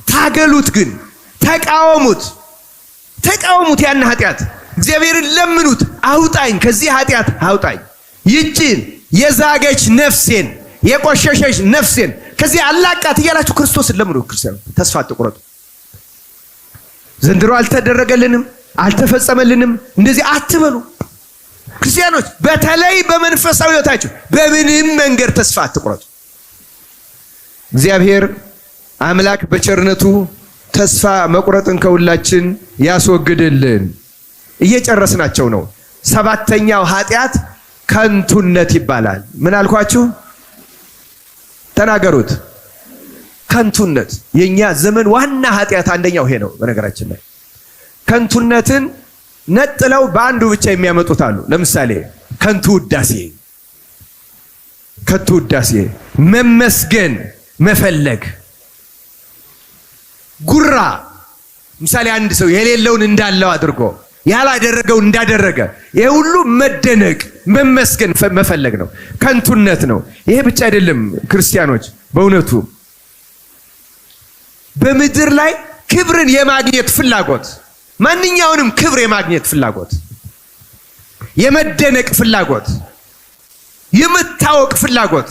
ታገሉት፣ ግን ተቃወሙት። ያን ኃጢአት እግዚአብሔርን ለምኑት። አውጣኝ ከዚህ ኃጢአት አውጣኝ፣ ይቺን የዛገች ነፍሴን የቆሸሸች ነፍሴን ከዚህ አላቃት እያላችሁ ክርስቶስን ለምኑ። ክርስቲያኖች ተስፋ አትቁረጡ። ዘንድሮ አልተደረገልንም አልተፈጸመልንም እንደዚህ አትበሉ። ክርስቲያኖች በተለይ በመንፈሳዊ ህይወታችሁ በምንም መንገድ ተስፋ አትቁረጡ። እግዚአብሔር አምላክ በቸርነቱ ተስፋ መቁረጥን ከሁላችን ያስወግድልን። እየጨረስናቸው ነው። 7ኛው ኃጢአት ከንቱነት ይባላል። ምን አልኳችሁ? ተናገሩት። ከንቱነት የኛ ዘመን ዋና ኃጢአት አንደኛው ይሄ ነው። በነገራችን ላይ ከንቱነትን ነጥለው በአንዱ ብቻ የሚያመጡት አሉ። ለምሳሌ ከንቱ ውዳሴ፣ መመስገን መፈለግ፣ ጉራ። ምሳሌ አንድ ሰው የሌለውን እንዳለው አድርጎ ያላደረገው እንዳደረገ፣ ይሄ ሁሉ መደነቅ መመስገን መፈለግ ነው፣ ከንቱነት ነው። ይሄ ብቻ አይደለም ክርስቲያኖች፣ በእውነቱ በምድር ላይ ክብርን የማግኘት ፍላጎት፣ ማንኛውንም ክብር የማግኘት ፍላጎት፣ የመደነቅ ፍላጎት፣ የመታወቅ ፍላጎት፣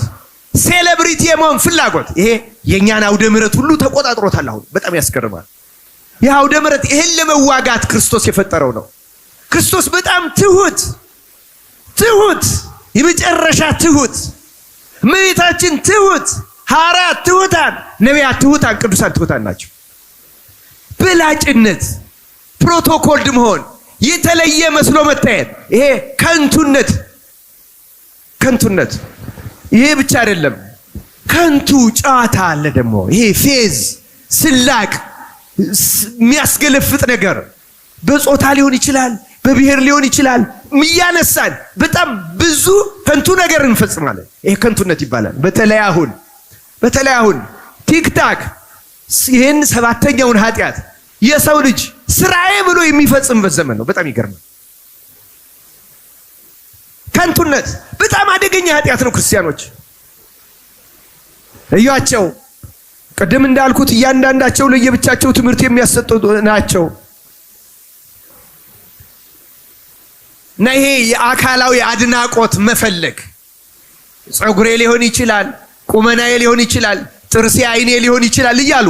ሴሌብሪቲ የመሆን ፍላጎት፣ ይሄ የኛን አውደ ምሕረት ሁሉ ተቆጣጥሮታል። አሁን በጣም ያስገርማል። ይህ አውደ ምሕረት ይሄን ለመዋጋት ክርስቶስ የፈጠረው ነው። ክርስቶስ በጣም ትሁት፣ የመጨረሻ ትሁት፣ እመቤታችን ትሁት፣ ሐዋርያት ትሁታን፣ ነቢያት ትሁታን፣ ቅዱሳን ትሁታን ናቸው። በላጭነት ፕሮቶኮልድ መሆን፣ የተለየ መስሎ መታየት፣ ይሄ ከንቱነት። ይሄ ብቻ አይደለም፣ ከንቱ ጨዋታ አለ ደግሞ። ይሄ ፌዝ፣ ስላቅ፣ የሚያስገለፍጥ ነገር በጾታ ሊሆን ይችላል፣ በብሔር ሊሆን ይችላል። እያነሳን በጣም ብዙ ከንቱ ነገር እንፈጽማለን። ይሄ ከንቱነት ይባላል። በተለይ አሁን ቲክታክ ይህን ሰባተኛውን ኃጢአት የሰው ልጅ ስራዬ ብሎ የሚፈጽምበት ዘመን ነው። በጣም ይገርማል። ከንቱነት በጣም አደገኛ ኃጢአት ነው። ክርስቲያኖች እያቸው ቅድም እንዳልኩት እያንዳንዳቸው ለየብቻቸው ትምህርት የሚያሰጡ ናቸው እና ይሄ የአካላዊ አድናቆት መፈለግ፣ ጸጉሬ ሊሆን ይችላል፣ ቁመናዬ ሊሆን ይችላል፣ ጥርሴ፣ አይኔ ሊሆን ይችላል እያሉ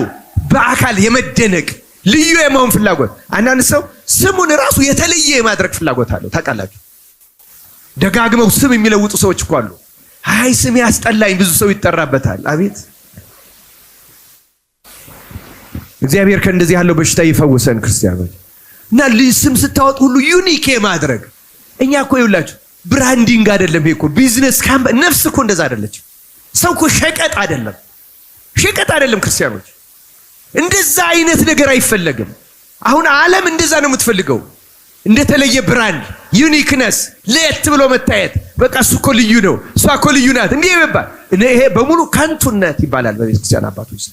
በአካል የመደነቅ ልዩ የመሆን ፍላጎት። አንዳንድ ሰው ስሙን ራሱ የተለየ የማድረግ ፍላጎት አለው። ታውቃላችሁ፣ ደጋግመው ስም የሚለውጡ ሰዎች እኮ አሉ። አይ ስም ያስጠላኝ፣ ብዙ ሰው ይጠራበታል። አቤት እግዚአብሔር ከእንደዚህ ያለው በሽታ ይፈውሰን ክርስቲያኖች። እና ስም ስታወጥ ሁሉ ዩኒክ የማድረግ እኛ እኮ ይውላችሁ ብራንዲንግ አይደለም። ይሄ እኮ ቢዝነስ ነፍስ እኮ እንደዛ አይደለችም። ሰው እኮ ሸቀጥ አይደለም ክርስቲያኖች። እንደዛ አይነት ነገር አይፈለግም። አሁን ዓለም እንደዛ ነው የምትፈልገው። እንደተለየ ብራንድ፣ ዩኒክነስ፣ ለየት ብሎ መታየት። በቃ እሱ እኮ ልዩ ነው፣ እሷ እኮ ልዩ ናት እንዲህ ይባል። ይሄ በሙሉ ከንቱነት ይባላል በቤተክርስቲያን አባቶች።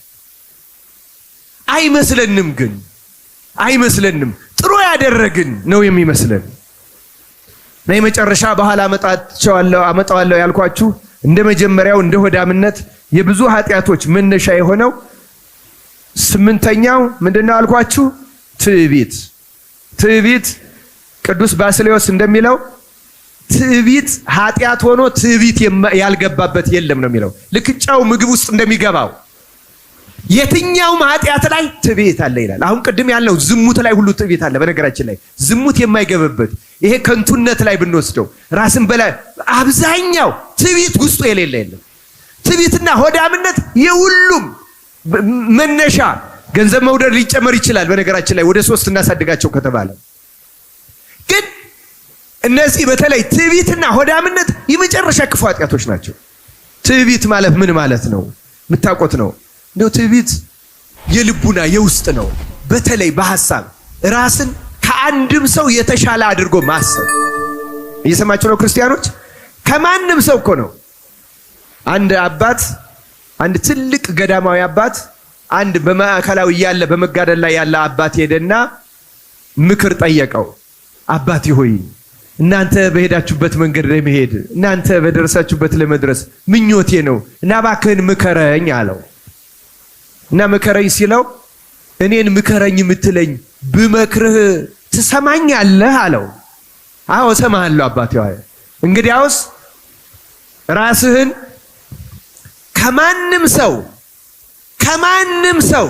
አይመስለንም፣ ጥሩ ያደረግን ነው የሚመስለን። እና የመጨረሻ በኋላ አመጣዋለሁ ያልኳችሁ እንደ መጀመሪያው እንደ ሆዳምነት የብዙ ኃጢአቶች መነሻ የሆነው ስምንተኛው ምንድነው አልኳችሁ? ትዕቢት። ቅዱስ ባስልዮስ እንደሚለው ትዕቢት ኃጢአት ሆኖ ትዕቢት ያልገባበት የለም ነው የሚለው። ልክ ጨው ምግብ ውስጥ እንደሚገባው የትኛውም ኃጢአት ላይ ትዕቢት አለ ይላል። አሁን ቅድም ያልነው ዝሙት ላይ ሁሉ ትዕቢት አለ። በነገራችን ላይ ዝሙት የማይገባበት ይሄ ከንቱነት ላይ ብንወስደው ራስን በላይ አብዛኛው ትዕቢት ውስጡ የሌለ የለም። ትዕቢትና ሆዳምነት የሁሉም መነሻ። ገንዘብ መውደድ ሊጨመር ይችላል። በነገራችን ላይ ወደ 3 እናሳድጋቸው ከተባለ ግን እነዚህ በተለይ ትዕቢትና ሆዳምነት የመጨረሻ ክፉ ኃጢአቶች ናቸው። ትዕቢት ማለት ምን ማለት ነው? የምታውቁት ነው። እንደው ትዕቢት የልቡና የውስጥ ነው። በተለይ በሐሳብ ራስን ከአንድም ሰው የተሻለ አድርጎ ማሰብ። እየሰማችሁ ነው ክርስቲያኖች? ከማንም ሰው እኮ ነው። አንድ አባት፣ አንድ ትልቅ ገዳማዊ አባት አንድ በማዕከላዊ ያለ በመጋደል ላይ ያለ አባት ሄደና ምክር ጠየቀው። አባቴ ሆይ እናንተ በሄዳችሁበት መንገድ ላይ መሄድ፣ እናንተ በደረሳችሁበት ለመድረስ ምኞቴ ነው እና እባክህን ምከረኝ አለው። እና ምከረኝ ሲለው እኔን ምከረኝ የምትለኝ ብመክርህ ትሰማኛለህ አለው። አዎ እሰማሃለሁ አባቴ ሆይ። እንግዲያውስ ራስህን ከማንም ሰው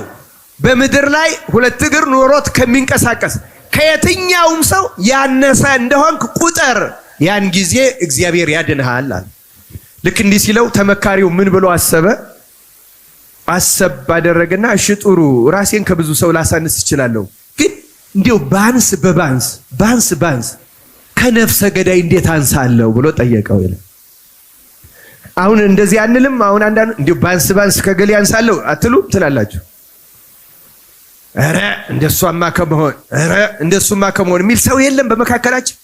በምድር ላይ 2 እግር ኖሮት ከሚንቀሳቀስ ከየትኛውም ሰው ያነሰ እንደሆንክ ቁጠር፣ ያን ጊዜ እግዚአብሔር ያድንሃል አለ። ልክ እንዲህ ሲለው ተመካሪው ምን ብሎ አሰብ ባደረገና እሺ ጥሩ ራሴን ከብዙ ሰው ላሳንስ እችላለሁ፣ ግን እንዲያው ባንስ ከነፍሰ ገዳይ እንዴት አንሳለሁ ብሎ ጠየቀው ይላል። አሁን እንደዚህ አንልም። አሁን አንዳንዱ እንዲያው ባንስ ከገሌ አንሳለሁ አትሉ ትላላችሁ። ኧረ እንደሱማ ከመሆን የሚል ሰው የለም በመካከላችን።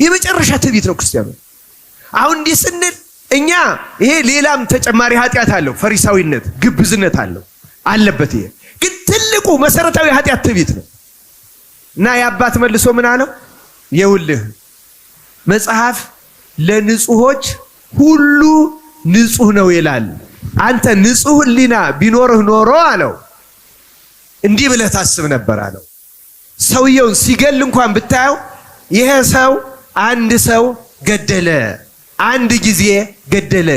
የመጨረሻ ትዕቢት ነው ክርስቲያኑ። አሁን እንዲህ ስንል እኛ ይሄ ሌላም ተጨማሪ ኃጢአት አለው፣ ፈሪሳዊነት፣ ግብዝነት አለበት። ይሄ ግን ትልቁ መሰረታዊ ኃጢአት ትዕቢት ነው። እና የአባት መልሶ ምን አለው? ይኸውልህ መጽሐፍ ለንጹሆች ሁሉ ንጹህ ነው ይላል። አንተ ንጹህ ሕሊና ቢኖርህ ኖሮ አለው እንዲህ ብለህ ታስብ ነበር አለው። ሰውየውን ሲገል እንኳን ብታየው ይሄ ሰው አንድ ሰው ገደለ፣ አንድ ጊዜ ገደለ።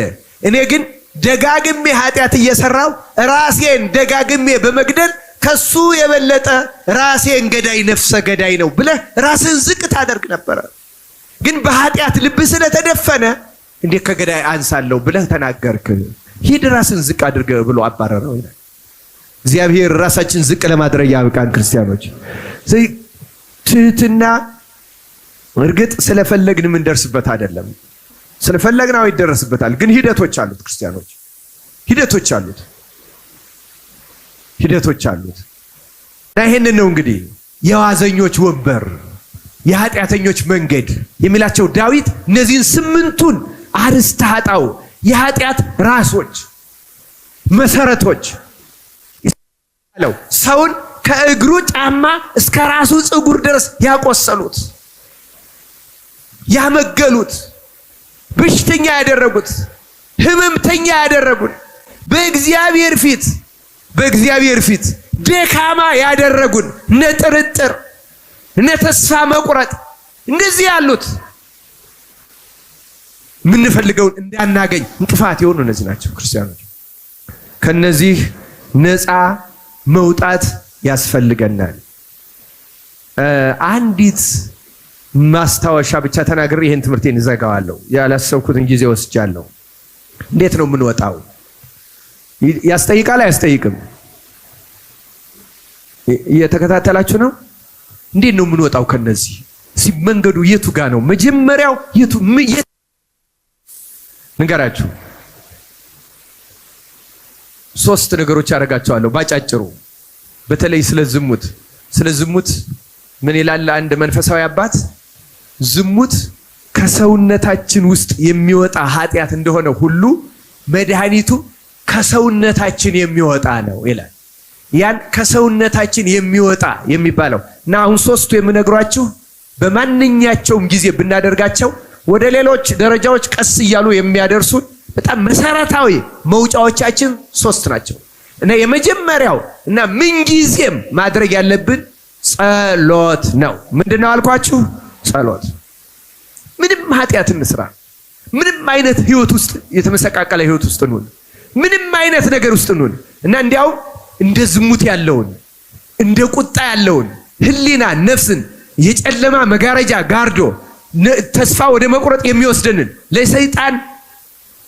እኔ ግን ደጋግሜ ኃጢአት እየሰራው ራሴን ደጋግሜ በመግደል ከሱ የበለጠ ራሴን ገዳይ ነፍሰ ገዳይ ነው ብለህ ራስን ዝቅ ታደርግ ነበር። ግን በኃጢአት ልብ ስለተደፈነ እንዴት ከገዳይ አንሳለሁ ብለህ ተናገርክ። ሂድ ራስን ዝቅ አድርገ ብሎ አባረረው ይላል። እግዚአብሔር ራሳችን ዝቅ ለማድረግ ያብቃን ክርስቲያኖች። ትህትና እርግጥ ስለፈለግን ምን ደርስበት አይደለም። ስለፈለግናው ይደረስበታል። ግን ሂደቶች አሉት ክርስቲያኖች፣ ሂደቶች አሉት። እና ይሄንን ነው እንግዲህ የዋዘኞች ወንበር የኃጢአተኞች መንገድ የሚላቸው ዳዊት። እነዚህን 8ቱን አርዕስተ ኃጣው የኃጢአት ራሶች መሰረቶች ያለው ሰውን ከእግሩ ጫማ እስከ ራሱ ፀጉር ድረስ ያቆሰሉት፣ ያመገሉት፣ በሽተኛ ያደረጉት፣ ህመምተኛ ያደረጉን፣ በእግዚአብሔር ፊት ደካማ ያደረጉን፣ ነጥርጥር ተስፋ መቁረጥ እንደዚህ ያሉት የምንፈልገውን እንዳናገኝ እንቅፋት የሆኑ እነዚህ ናቸው ክርስቲያኖች። ከነዚህ ነፃ መውጣት ያስፈልገናል። አንዲት ማስታወሻ ብቻ ተናግሬ ይሄን ትምህርቴን እዘጋዋለሁ። ያላሰብኩትን ጊዜ ወስጃለሁ። እንዴት ነው የምንወጣው? ያስጠይቃል አያስጠይቅም? እየተከታተላችሁ ነው? እንዴት ነው የምንወጣው ከነዚህ? መንገዱ የቱ ጋር ነው? መጀመሪያው የቱ ንገራችሁ። 3 ነገሮች አደርጋቸዋለሁ ባጫጭሩ። በተለይ ስለ ዝሙት ምን ይላል አንድ መንፈሳዊ አባት? ዝሙት ከሰውነታችን ውስጥ የሚወጣ ኃጢአት እንደሆነ ሁሉ መድኃኒቱ ከሰውነታችን የሚወጣ ነው ይላል። ያን ከሰውነታችን የሚወጣ የሚባለው እና አሁን 3ቱ የምነግራችሁ በማንኛቸውም ጊዜ ብናደርጋቸው ወደ ሌሎች ደረጃዎች ቀስ እያሉ የሚያደርሱን በጣም መሰረታዊ መውጫዎቻችን 3 ናቸው። እና የመጀመሪያው እና ምንጊዜም ማድረግ ያለብን ጸሎት ነው። ምንድነው አልኳችሁ? ጸሎት። ምንም ኃጢአት እንስራ፣ ምንም አይነት ህይወት ውስጥ የተመሰቃቀለ ህይወት ውስጥ እንሁን፣ ምንም አይነት ነገር ውስጥ እንሁን እና እንዲያው እንደ ዝሙት ያለውን እንደ ቁጣ ያለውን ህሊና ነፍስን የጨለማ መጋረጃ ጋርዶ ተስፋ ወደ መቁረጥ የሚወስደንን ለሰይጣን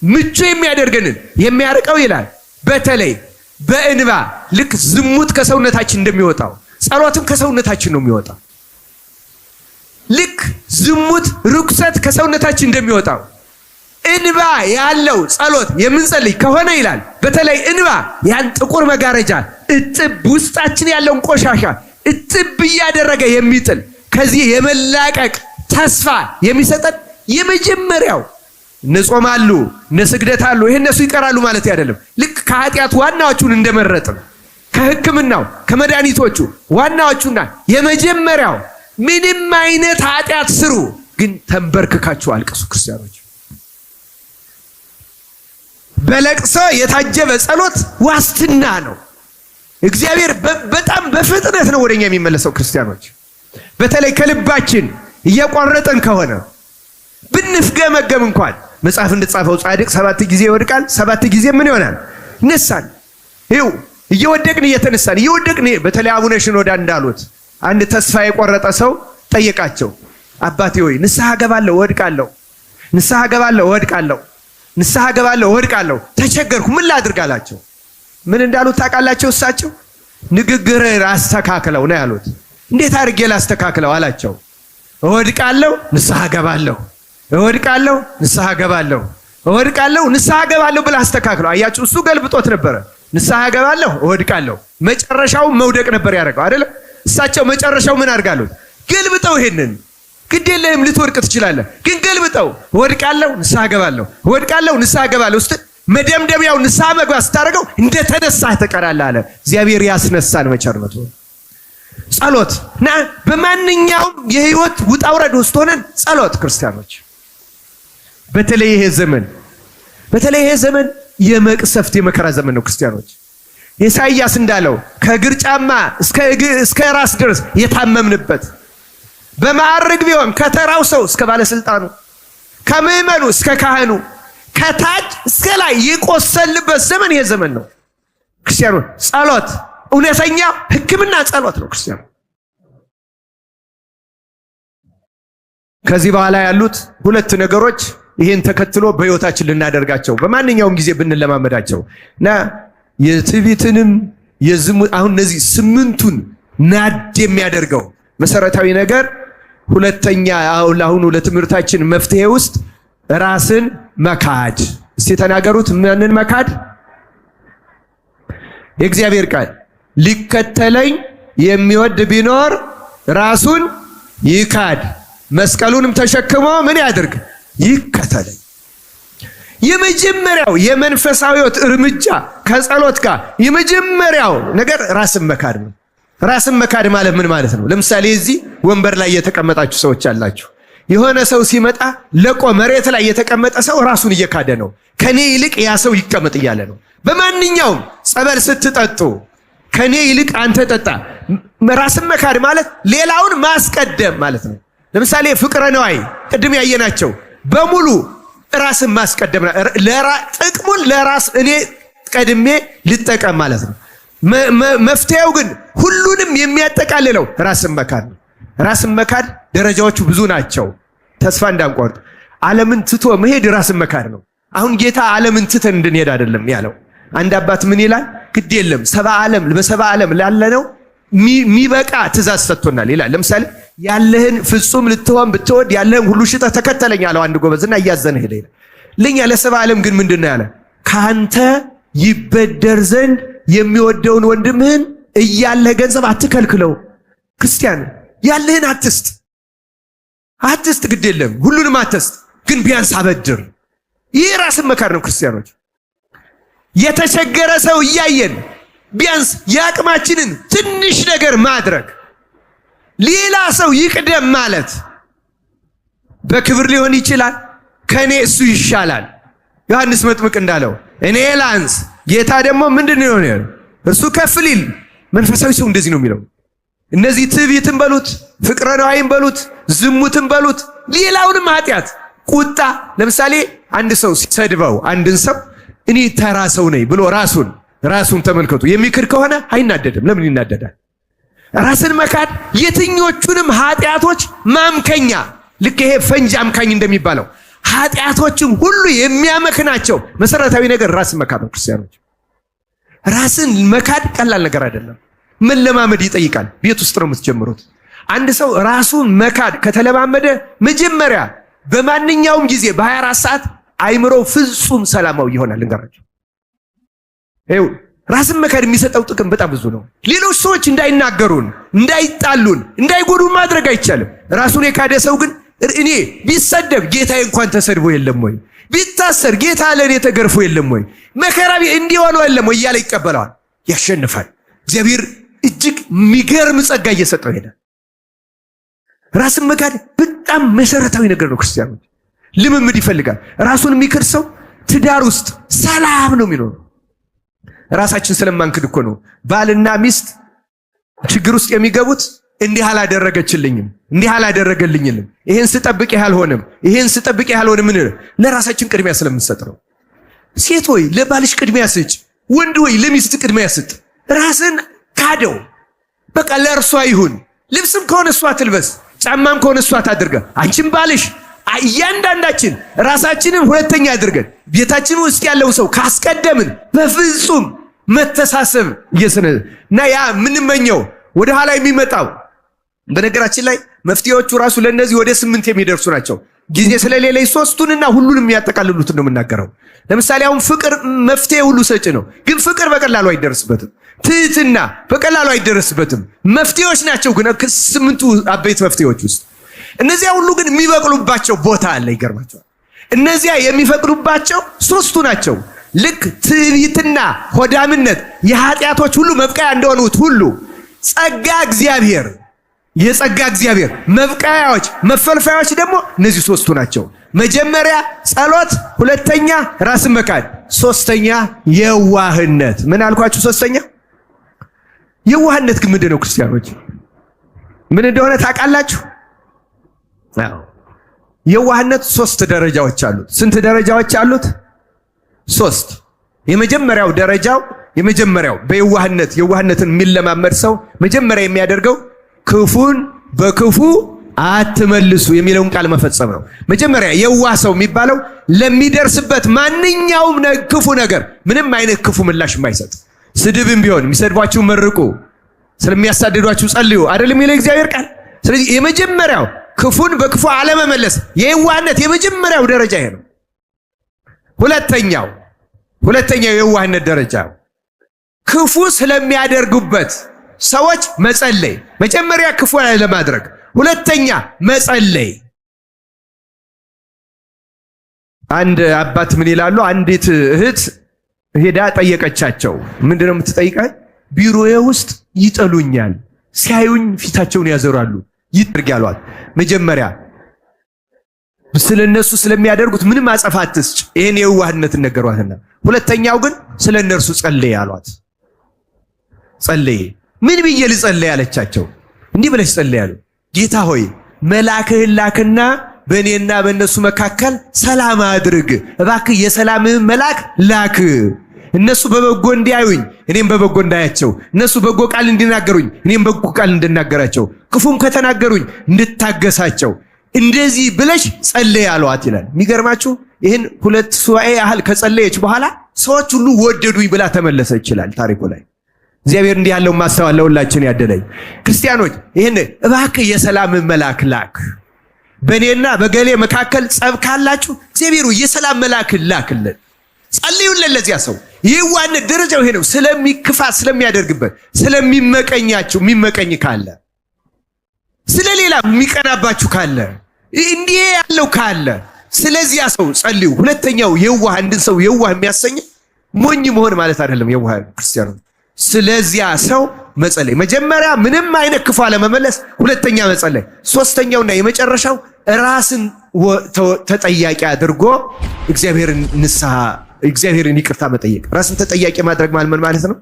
ምቹ የሚያደርገንን የሚያርቀው ይላል። በተለይ በእንባ ልክ ዝሙት ከሰውነታችን እንደሚወጣው ጸሎትም ከሰውነታችን ነው የሚወጣው። ልክ ዝሙት ርኩሰት ከሰውነታችን እንደሚወጣው እንባ ያለው ጸሎት የምንጸልይ ከሆነ ይላል በተለይ እንባ ያን ጥቁር መጋረጃ እጥብ ውስጣችን ያለውን ቆሻሻ እጥብ እያደረገ የሚጥል ከዚህ የመላቀቅ ተስፋ የሚሰጠን የመጀመሪያው ንጾማሉ ንስግደታሉ ይሄ እነሱ ይቀራሉ ማለት አይደለም። ልክ ከኃጢአት ዋናዎቹን እንደመረጥን ከሕክምናው ከመድኃኒቶቹ ዋናዎቹና የመጀመሪያው ምንም አይነት ኃጢአት ስሩ፣ ግን ተንበርክካችሁ አልቅሱ ክርስቲያኖች። በለቅሶ የታጀበ ጸሎት ዋስትና ነው። እግዚአብሔር በጣም በፍጥነት ነው ወደኛ የሚመለሰው ክርስቲያኖች። በተለይ ከልባችን እየቆረጠን ከሆነ ብንፍገመገም እንኳን መጽሐፍ እንደጻፈው ጻድቅ 7 ጊዜ ይወድቃል፣ 7 ጊዜ ምን ይሆናል? ይነሳል። ይኸው እየወደቅን እየተነሳን እየወደቅን። በተለይ አቡነ ሽኖዳ እንዳሉት አንድ ተስፋ የቆረጠ ሰው ጠየቃቸው፣ አባቴ ሆይ ንስሐ ገባለሁ እወድቃለሁ፣ ንስሐ ገባለሁ እወድቃለሁ፣ ንስሐ ገባለሁ እወድቃለሁ፣ ተቸገርኩ፣ ምን ላድርግ አላቸው። ምን እንዳሉት ታውቃላችሁ? እሳቸው ንግግር አስተካክለው ነው ያሉት። እንዴት አድርጌ ላስተካክለው አላቸው። እወድቃለሁ ንስሐ ገባለሁ፣ እወድቃለሁ ንስሐ ገባለሁ፣ እወድቃለሁ ንስሐ ገባለሁ ብለህ አስተካክለው። አያችሁ፣ እሱ ገልብጦት ነበረ። ንስሐ ገባለሁ እወድቃለሁ፣ መጨረሻው መውደቅ ነበር ያደረገው አይደል? እሳቸው መጨረሻው ምን አድርጋሉት? ገልብጠው ይሄንን ግዴለህም ልትወድቅ ትችላለህ። ግን ገልብጠው ወድቃለሁ ንስሐ ገባለሁ፣ ወድቃለሁ ንስሐ ገባለሁ ውስጥ መደምደሚያው ንስሐ መግባት ስታደርገው እንደተነሳህ ትቀራለህ አለ። እግዚአብሔር ያስነሳን በቸርነቱ። ጸሎት እና በማንኛውም የህይወት ውጣ ውረድ ውስጥ ሆነን ጸሎት ክርስቲያኖች፣ በተለይ ይሄ ዘመን የመቅሰፍት የመከራ ዘመን ነው ክርስቲያኖች። ኢሳይያስ እንዳለው ከእግር ጫማ እስከ ራስ ድረስ የታመምንበት፣ በማዕረግ ቢሆን ከተራው ሰው እስከ ባለስልጣኑ፣ ከምዕመኑ እስከ ካህኑ፣ ከታች እስከ ላይ የቆሰልበት ዘመን ይሄ ዘመን ነው ክርስቲያኖች። ጸሎት እውነተኛ ሕክምና ጸሎት ነው ክርስቲያኑ። ከዚህ በኋላ ያሉት ሁለት ነገሮች ይሄን ተከትሎ በህይወታችን ልናደርጋቸው በማንኛውም ጊዜ ብንለማመዳቸው እና የትዕቢትንም አሁን እነዚህ ስምንቱን ናድ የሚያደርገው መሰረታዊ ነገር ሁለተኛ አሁን ለትምህርታችን መፍትሄ ውስጥ ራስን መካድ። እስቲ ተናገሩት። ማንን መካድ? የእግዚአብሔር ቃል ሊከተለኝ የሚወድ ቢኖር ራሱን ይካድ፣ መስቀሉንም ተሸክሞ ምን ያድርግ? ይከተለኝ። የመጀመሪያው የመንፈሳዊት እርምጃ ከጸሎት ጋር የመጀመሪያው ነገር ራስን መካድ ነው። ራስን መካድ ማለት ምን ማለት ነው? ለምሳሌ እዚህ ወንበር ላይ የተቀመጣችሁ ሰዎች አላችሁ። የሆነ ሰው ሲመጣ ለቆ መሬት ላይ የተቀመጠ ሰው ራሱን እየካደ ነው። ከኔ ይልቅ ያ ሰው ይቀመጥ እያለ ነው። በማንኛውም ጸበል ስትጠጡ ከኔ ይልቅ አንተ ጠጣ። ራስን መካድ ማለት ሌላውን ማስቀደም ማለት ነው። ለምሳሌ ፍቅረ ነዋይ ቅድም ያየናቸው በሙሉ ራስን ማስቀደም ጥቅሙን ለራስ እኔ ቀድሜ ልጠቀም ማለት ነው። መፍትሄው ግን ሁሉንም የሚያጠቃልለው ራስን መካድ ነው። ራስን መካድ ደረጃዎቹ ብዙ ናቸው። ተስፋ እንዳንቆርጥ ዓለምን ትቶ መሄድ ራስን መካድ ነው። አሁን ጌታ ዓለምን ትተን እንድንሄድ አይደለም ያለው። አንድ አባት ምን ይላል? ግድ የለም በሰባ ዓለም ላለነው ሚበቃ ትእዛዝ ሰጥቶናል ይላል። ለምሳሌ ያለህን ፍጹም ልትሆን ብትወድ ያለህን ሁሉ ሽጠህ ተከተለኝ አለው አንድ ጎበዝና እያዘነ ሄደ ይላል። ለኛ ለሰባ ዓለም ግን ምንድነው ያለ? ካንተ ይበደር ዘንድ የሚወደውን ወንድምህን እያለህ ገንዘብ አትከልክለው። ክርስቲያን ያለህን አትስጥ፣ ግድ የለም ሁሉንም አትስጥ፣ ግን ቢያንስ አበድር። ይህ ራስን መካድ ነው ክርስቲያኖች። የተቸገረ ሰው እያየን ቢያንስ የአቅማችንን ትንሽ ነገር ማድረግ፣ ሌላ ሰው ይቅደም ማለት በክብር ሊሆን ይችላል። ከኔ እሱ ይሻላል። ዮሐንስ መጥምቅ እንዳለው እኔ ላንስ፣ ጌታ ደግሞ ምንድነው የሆነ እርሱ ከፍ ሊል። መንፈሳዊ ሰው እንደዚህ ነው የሚለው። እነዚህ ትዕቢትን በሉት፣ ፍቅረ ነዋይን በሉት፣ ዝሙትን በሉት፣ ሌላውንም ኃጢአት፣ ቁጣ። ለምሳሌ አንድ ሰው ሲሰድበው አንድን ሰው እኔ ተራ ሰው ነኝ ብሎ ራሱን ተመልከቱ። የሚክር ከሆነ አይናደድም። ለምን ይናደዳል? ራስን መካድ የትኞቹንም ኃጢአቶች ማምከኛ፣ ልክ ይሄ ፈንጅ አምካኝ እንደሚባለው ኃጢአቶችን ሁሉ የሚያመክናቸው መሰረታዊ ነገር ራስን መካድ ነው። ክርስቲያኖች ራስን መካድ ቀላል ነገር አይደለም። መለማመድ ይጠይቃል። ቤት ውስጥ ነው የምትጀምሩት። አንድ ሰው ራሱን መካድ ከተለማመደ መጀመሪያ በማንኛውም ጊዜ በ24 ሰዓት አይምሮው ፍጹም ሰላማዊ ይሆናል። እንገራቸው ይኸው ራስን መካድ የሚሰጠው ጥቅም በጣም ብዙ ነው። ሌሎች ሰዎች እንዳይናገሩን፣ እንዳይጣሉን፣ እንዳይጎዱን ማድረግ አይቻልም። ራሱን የካደ ሰው ግን እኔ ቢሰደብ ጌታዬ እንኳን ተሰድቦ የለም ወይ፣ ቢታሰር ጌታ ለእኔ ተገርፎ የለም ወይ፣ መከራ እንዲሆነው የለም ወይ እያለ ይቀበለዋል፣ ያሸንፋል። እግዚአብሔር እጅግ የሚገርም ጸጋ እየሰጠው ሄዳል። ራስን መካድ በጣም መሰረታዊ ነገር ነው። ክርስቲያኖች ልምምድ ይፈልጋል። ራሱን የሚክድ ሰው ትዳር ውስጥ ሰላም ነው የሚኖረው። ራሳችን ስለማንክድ እኮ ነው ባልና ሚስት ችግር ውስጥ የሚገቡት። እንዲህ አላደረገችልኝም፣ እንዲህ አላደረገልኝም፣ ይሄን ስጠብቅ ያልሆነም፣ ይሄን ስጠብቅ ያልሆነም ምን ለራሳችን ቅድሚያ ስለምንሰጥ ነው። ሴት ሆይ ለባልሽ ቅድሚያ ስጭ፣ ወንድ ሆይ ለሚስት ቅድሚያ ስጥ። ራስን ካደው በቃ ለእርሷ ይሁን። ልብስም ከሆነ እሷ ትልበስ፣ ጫማም ከሆነ እሷ ታድርገ። አንቺም ባልሽ እያንዳንዳችን ራሳችንን ሁለተኛ አድርገን ቤታችን ውስጥ ያለው ሰው ካስቀደምን በፍጹም መተሳሰብ እና ያ ምንመኘው ወደ ኋላ የሚመጣው። በነገራችን ላይ መፍትሄዎቹ ራሱ ለነዚህ ወደ 8 የሚደርሱ ናቸው። ጊዜ ስለሌለ ሶስቱንና ሁሉንም የሚያጠቃልሉት ነው የምናገረው። ለምሳሌ አሁን ፍቅር መፍትሄ ሁሉ ሰጪ ነው፣ ግን ፍቅር በቀላሉ አይደርስበትም። ትህትና በቀላሉ አይደርስበትም። መፍትሄዎች ናቸው ግን 8ቱ አበይት መፍትሄዎች ውስጥ እነዚያ ሁሉ ግን የሚበቅሉባቸው ቦታ አለ። ይገርማቸዋል። እነዚያ የሚፈቅዱባቸው ሶስቱ ናቸው። ልክ ትዕቢትና ሆዳምነት የኃጢአቶች ሁሉ መብቀያ እንደሆኑት ሁሉ ጸጋ እግዚአብሔር የጸጋ እግዚአብሔር መብቀያዎች መፈልፈያዎች ደግሞ እነዚህ ሶስቱ ናቸው። መጀመሪያ ጸሎት፣ ሁለተኛ ራስን መካድ፣ ሶስተኛ የዋህነት። ምን አልኳችሁ? ሶስተኛ የዋህነት ግን ምንድን ነው? ክርስቲያኖች ምን እንደሆነ ታውቃላችሁ? አዎ የዋህነት 3 ደረጃዎች አሉት። ስንት ደረጃዎች አሉት? 3። የመጀመሪያው የዋህነትን የሚለማመድ ሰው መጀመሪያ የሚያደርገው ክፉን በክፉ አትመልሱ የሚለውን ቃል መፈጸም ነው። መጀመሪያ የዋህ ሰው የሚባለው ለሚደርስበት ማንኛውም ክፉ ነገር ምንም አይነት ክፉ ምላሽ የማይሰጥ፣ ስድብም ቢሆን የሚሰድቧችሁ መርቁ፣ ስለሚያሳድዷችሁ ጸልዩ አይደለም የሚለው እግዚአብሔር ቃል። ስለዚህ የመጀመሪያው ክፉን በክፉ አለመመለስ የዋህነት የመጀመሪያው ደረጃ ይሄ ነው። ሁለተኛው የዋህነት ደረጃ ክፉ ስለሚያደርጉበት ሰዎች መጸለይ። መጀመሪያ ክፉ ለማድረግ፣ ሁለተኛ መጸለይ። አንድ አባት ምን ይላሉ? አንዲት እህት ሄዳ ጠየቀቻቸው። ምንድነው የምትጠይቃኝ? ቢሮዬ ውስጥ ይጠሉኛል፣ ሲያዩኝ ፊታቸውን ያዘራሉ ይጥርጋሏት። መጀመሪያ ስለነሱ ስለሚያደርጉት ምንም አጸፋ አትስጭ፣ ይሄን የዋህነት ነገሯትና፣ ሁለተኛው ግን ስለነርሱ ጸልይ አሏት። ጸልይ። ምን ብዬ ልጸልይ አለቻቸው። እንዲህ ብለሽ ጸልይ አሉ። ጌታ ሆይ መልአክህን ላክና በእኔና በእነሱ መካከል ሰላም አድርግ፣ እባክህ የሰላምህን መልአክ ላክ። እነሱ በበጎ እንዲያዩኝ እኔም በበጎ እንዳያቸው፣ እነሱ በጎ ቃል እንዲናገሩኝ እኔም በጎ ቃል እንድናገራቸው፣ ክፉም ከተናገሩኝ እንድታገሳቸው፣ እንደዚህ ብለሽ ጸልይ አሏት ይላል። የሚገርማችሁ ይህን 2 ሱባኤ ያህል ከጸለየች በኋላ ሰዎች ሁሉ ወደዱኝ ብላ ተመለሰች ይላል ታሪኩ ላይ። እግዚአብሔር እንዲህ ያለው ማስተዋል ለሁላችን ያደለኝ። ክርስቲያኖች ይህን እባክህ የሰላም መልአክ ላክ፣ በእኔና በገሌ መካከል ጸብ ካላችሁ እግዚአብሔሩ የሰላም መልአክ ላክልን፣ ጸልዩልን ለዚያ ሰው። የዋህነት ደረጃው ይሄ ነው። ስለሚክፋት ስለሚያደርግበት፣ ስለሚመቀኛችሁ የሚመቀኝ ካለ፣ ስለሌላ የሚቀናባችሁ ካለ፣ እንዲህ ያለው ካለ ስለዚያ ሰው ጸልዩ። ሁለተኛው የዋህ አንድን ሰው የዋህ የሚያሰኝ ሞኝ መሆን ማለት አይደለም። የዋህ ክርስቲያኖች ስለዚያ ሰው መጸለይ። መጀመሪያ ምንም አይነት ክፉ አለመመለስ፣ ሁለተኛ መጸለይ፣ ሶስተኛውና የመጨረሻው ራስን ተጠያቂ አድርጎ እግዚአብሔርን ይቅርታ መጠየቅ። ራስን ተጠያቂ ማድረግ ምን ማለት ነው?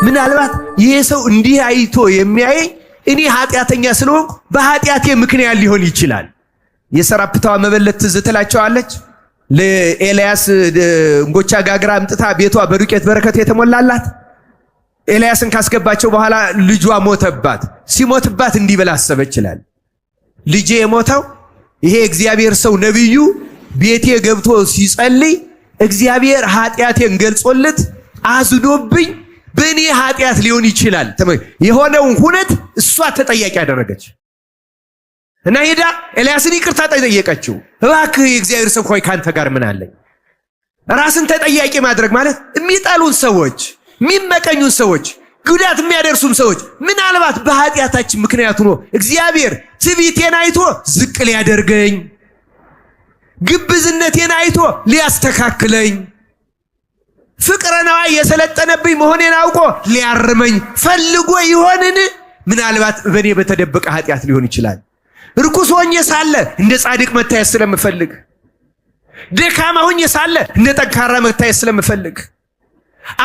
ምናልባት ይሄ ሰው እንዲህ አይቶ የሚያየኝ እኔ ኃጢአተኛ ስለሆንኩ በኃጢአቴ ምክንያት ሊሆን ይችላል። የሰራፕታዋ መበለት ትዝ ትላቸዋለች። ለኤልያስ እንጎቻ ጋግራ አምጥታ ቤቷ በዱቄት በረከት የተሞላላት ኤልያስን ካስገባቸው በኋላ ልጇ ሞተባት። ሲሞትባት እንዲህ ብላ አሰበች ይላል። ልጄ የሞተው ይሄ እግዚአብሔር ሰው ነብዩ ቤቴ ገብቶ ሲጸልይ እግዚአብሔር ኃጢአቴን ገልጾለት አዝኖብኝ በእኔ ኃጢአት ሊሆን ይችላል። የሆነውን ሁነት እሷ ተጠያቂ ያደረገች እና ሄዳ ኤልያስን ይቅርታ ጠየቀችው። እባክህ የእግዚአብሔር ሰው ሆይ ካንተ ጋር ምን አለኝ? ራስን ተጠያቂ ማድረግ ማለት የሚጠሉን ሰዎች፣ የሚመቀኙን ሰዎች፣ ጉዳት የሚያደርሱን ሰዎች ምናልባት በኃጢአታችን ምክንያት ሆኖ እግዚአብሔር ትዕቢቴን አይቶ ዝቅ ሊያደርገኝ፣ ግብዝነቴን አይቶ ሊያስተካክለኝ፣ ፍቅረ ነዋይ የሰለጠነብኝ መሆኔን አውቆ ሊያርመኝ ፈልጎ ይሆንን? ምናልባት በእኔ በተደበቀ ኃጢአት ሊሆን ይችላል። ርኩስ ሆኜ ሳለ እንደ ጻድቅ መታየት ስለምፈልግ፣ ደካማ ሆኜ ሳለ እንደ ጠንካራ መታየት ስለምፈልግ፣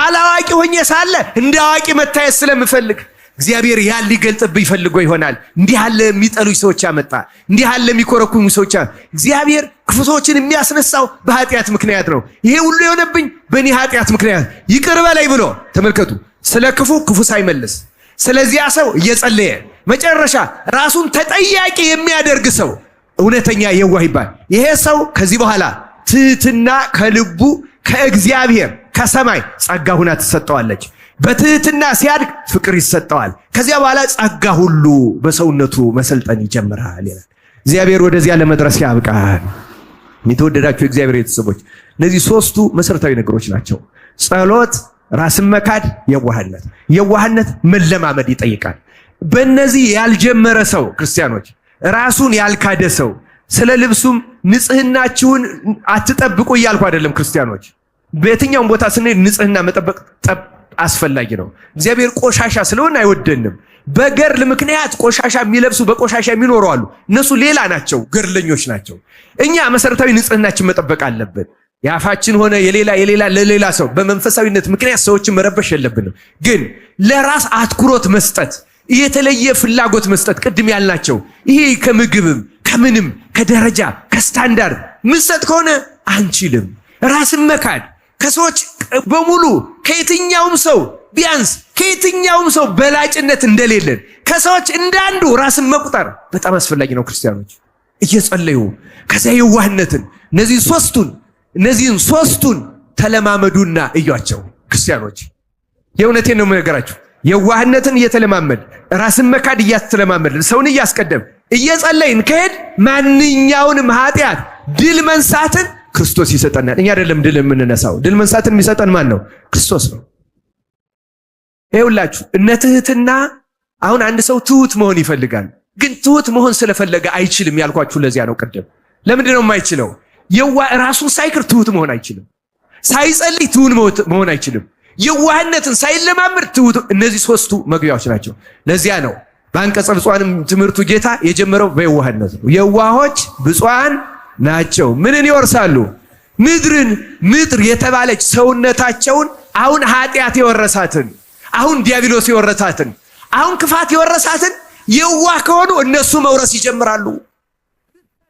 አላዋቂ ሆኜ ሳለ እንደ አዋቂ መታየት ስለምፈልግ እግዚአብሔር ያን ሊገልጥብኝ ፈልጎ ይሆናል። እንዲህ ያለ የሚጠሉኝ ሰዎች ያመጣ፣ እንዲህ ያለ የሚኮረኩኝ ሰዎች እግዚአብሔር ክፉ ሰዎችን የሚያስነሳው በኃጢአት ምክንያት ነው። ይሄ ሁሉ የሆነብኝ በእኔ ኃጢአት ምክንያት ይቅር በላይ ብሎ ተመልከቱ። ስለ ክፉ ሳይመልስ ስለዚያ ሰው እየጸለየ መጨረሻ ራሱን ተጠያቂ የሚያደርግ ሰው እውነተኛ የዋህ ይባል። ይሄ ሰው ከዚህ በኋላ ትህትና ከልቡ ከእግዚአብሔር ከሰማይ ጸጋ ሁና ትሰጠዋለች። በትህትና ሲያድግ ፍቅር ይሰጠዋል። ከዚያ በኋላ ጸጋ ሁሉ በሰውነቱ መሰልጠን ይጀምራል ይላል። እግዚአብሔር ወደዚያ ለመድረስ ያብቃን። የተወደዳችሁ የእግዚአብሔር ቤተሰቦች እነዚህ 3ቱ መሰረታዊ ነገሮች ናቸው። ጸሎት፣ ራስን መካድ፣ የዋህነት መለማመድ ይጠይቃል። በእነዚህ ያልጀመረ ሰው ክርስቲያኖች ራሱን ያልካደ ሰው ስለ ልብሱም ንጽህናችሁን አትጠብቁ እያልኩ አይደለም። ክርስቲያኖች በየትኛውም ቦታ ስንሄድ ንጽህና መጠበቅ አስፈላጊ ነው። እግዚአብሔር ቆሻሻ ስለሆነ አይወደንም። በገርል ምክንያት ቆሻሻ የሚለብሱ በቆሻሻ የሚኖሩ አሉ። እነሱ ሌላ ናቸው፣ ገርለኞች ናቸው። እኛ መሰረታዊ ንጽህናችን መጠበቅ አለብን። የአፋችን ሆነ የሌላ ለሌላ ሰው በመንፈሳዊነት ምክንያት ሰዎችን መረበሽ የለብንም። ግን ለራስ አትኩሮት መስጠት፣ የተለየ ፍላጎት መስጠት ቅድም ያልናቸው ይሄ ከምግብም ከምንም ከደረጃ ከስታንዳርድ ምሰጥ ከሆነ አንችልም። ራስን መካድ ከሰዎች በሙሉ ከየትኛውም ሰው ቢያንስ ከየትኛውም ሰው በላጭነት እንደሌለን ከሰዎች እንዳንዱ ራስን መቁጠር በጣም አስፈላጊ ነው። ክርስቲያኖች እየጸለዩ ከዚያ የዋህነትን እነዚህን ሶስቱን ተለማመዱና እያቸው። ክርስቲያኖች የእውነቴን ነው የምነግራችሁ። የዋህነትን እየተለማመድ ራስን መካድ እያተለማመድ ሰውን እያስቀደም እየጸለይን ከሄድ ማንኛውንም ኃጢአት ድል መንሳትን ክርስቶስ ይሰጠናል። እኛ አይደለም ድል የምንነሳው። ድል መንሳትን የሚሰጠን ማን ነው? ክርስቶስ ነው። ይኸውላችሁ እነ ትህትና አሁን አንድ ሰው ትሁት መሆን ይፈልጋል። ግን ትሁት መሆን ስለፈለገ አይችልም ያልኳችሁ ለዚያ ነው። ቅድም ለምንድን ነው የማይችለው? ራሱን ሳይክር ትሁት መሆን አይችልም። ሳይጸልይ ትሁት መሆን አይችልም። የዋህነትን ሳይለማመድ ትሁት። እነዚህ ሶስቱ መግቢያዎች ናቸው። ለዚያ ነው በአንቀጸ ብፁዓንም ትምህርቱ ጌታ የጀመረው በየዋህነት ነው። የዋሆች ብፁዓን ናቸው ምንን ይወርሳሉ? ምድርን። ምድር የተባለች ሰውነታቸውን አሁን ኃጢአት የወረሳትን፣ አሁን ዲያብሎስ የወረሳትን፣ አሁን ክፋት የወረሳትን የዋህ ከሆኑ እነሱ መውረስ ይጀምራሉ።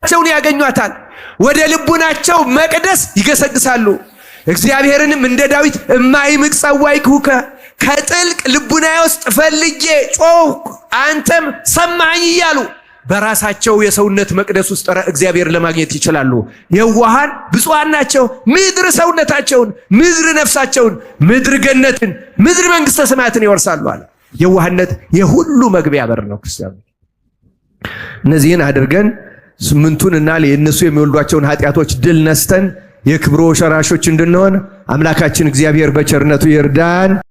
ቸውን ያገኟታል። ወደ ልቡናቸው መቅደስ ይገሰግሳሉ። እግዚአብሔርንም እንደ ዳዊት እማይምቅ ጸዋዕኩከ ከጥልቅ ልቡናዬ ውስጥ ፈልጌ ጮኽኩ አንተም ሰማኝ እያሉ በራሳቸው የሰውነት መቅደስ ውስጥ እግዚአብሔር ለማግኘት ይችላሉ። የዋሃን ብፁዓን ናቸው ምድር ሰውነታቸውን፣ ምድር ነፍሳቸውን፣ ምድር ገነትን፣ ምድር መንግሥተ ሰማያትን ይወርሳሉ አለ። የዋህነት የሁሉ መግቢያ በር ነው። ክርስቲያኖች እነዚህን አድርገን ስምንቱንና የእነሱ የሚወልዷቸውን ኃጢአቶች ድል ነስተን የክብሩ ወራሾች እንድንሆን አምላካችን እግዚአብሔር በቸርነቱ ይርዳን።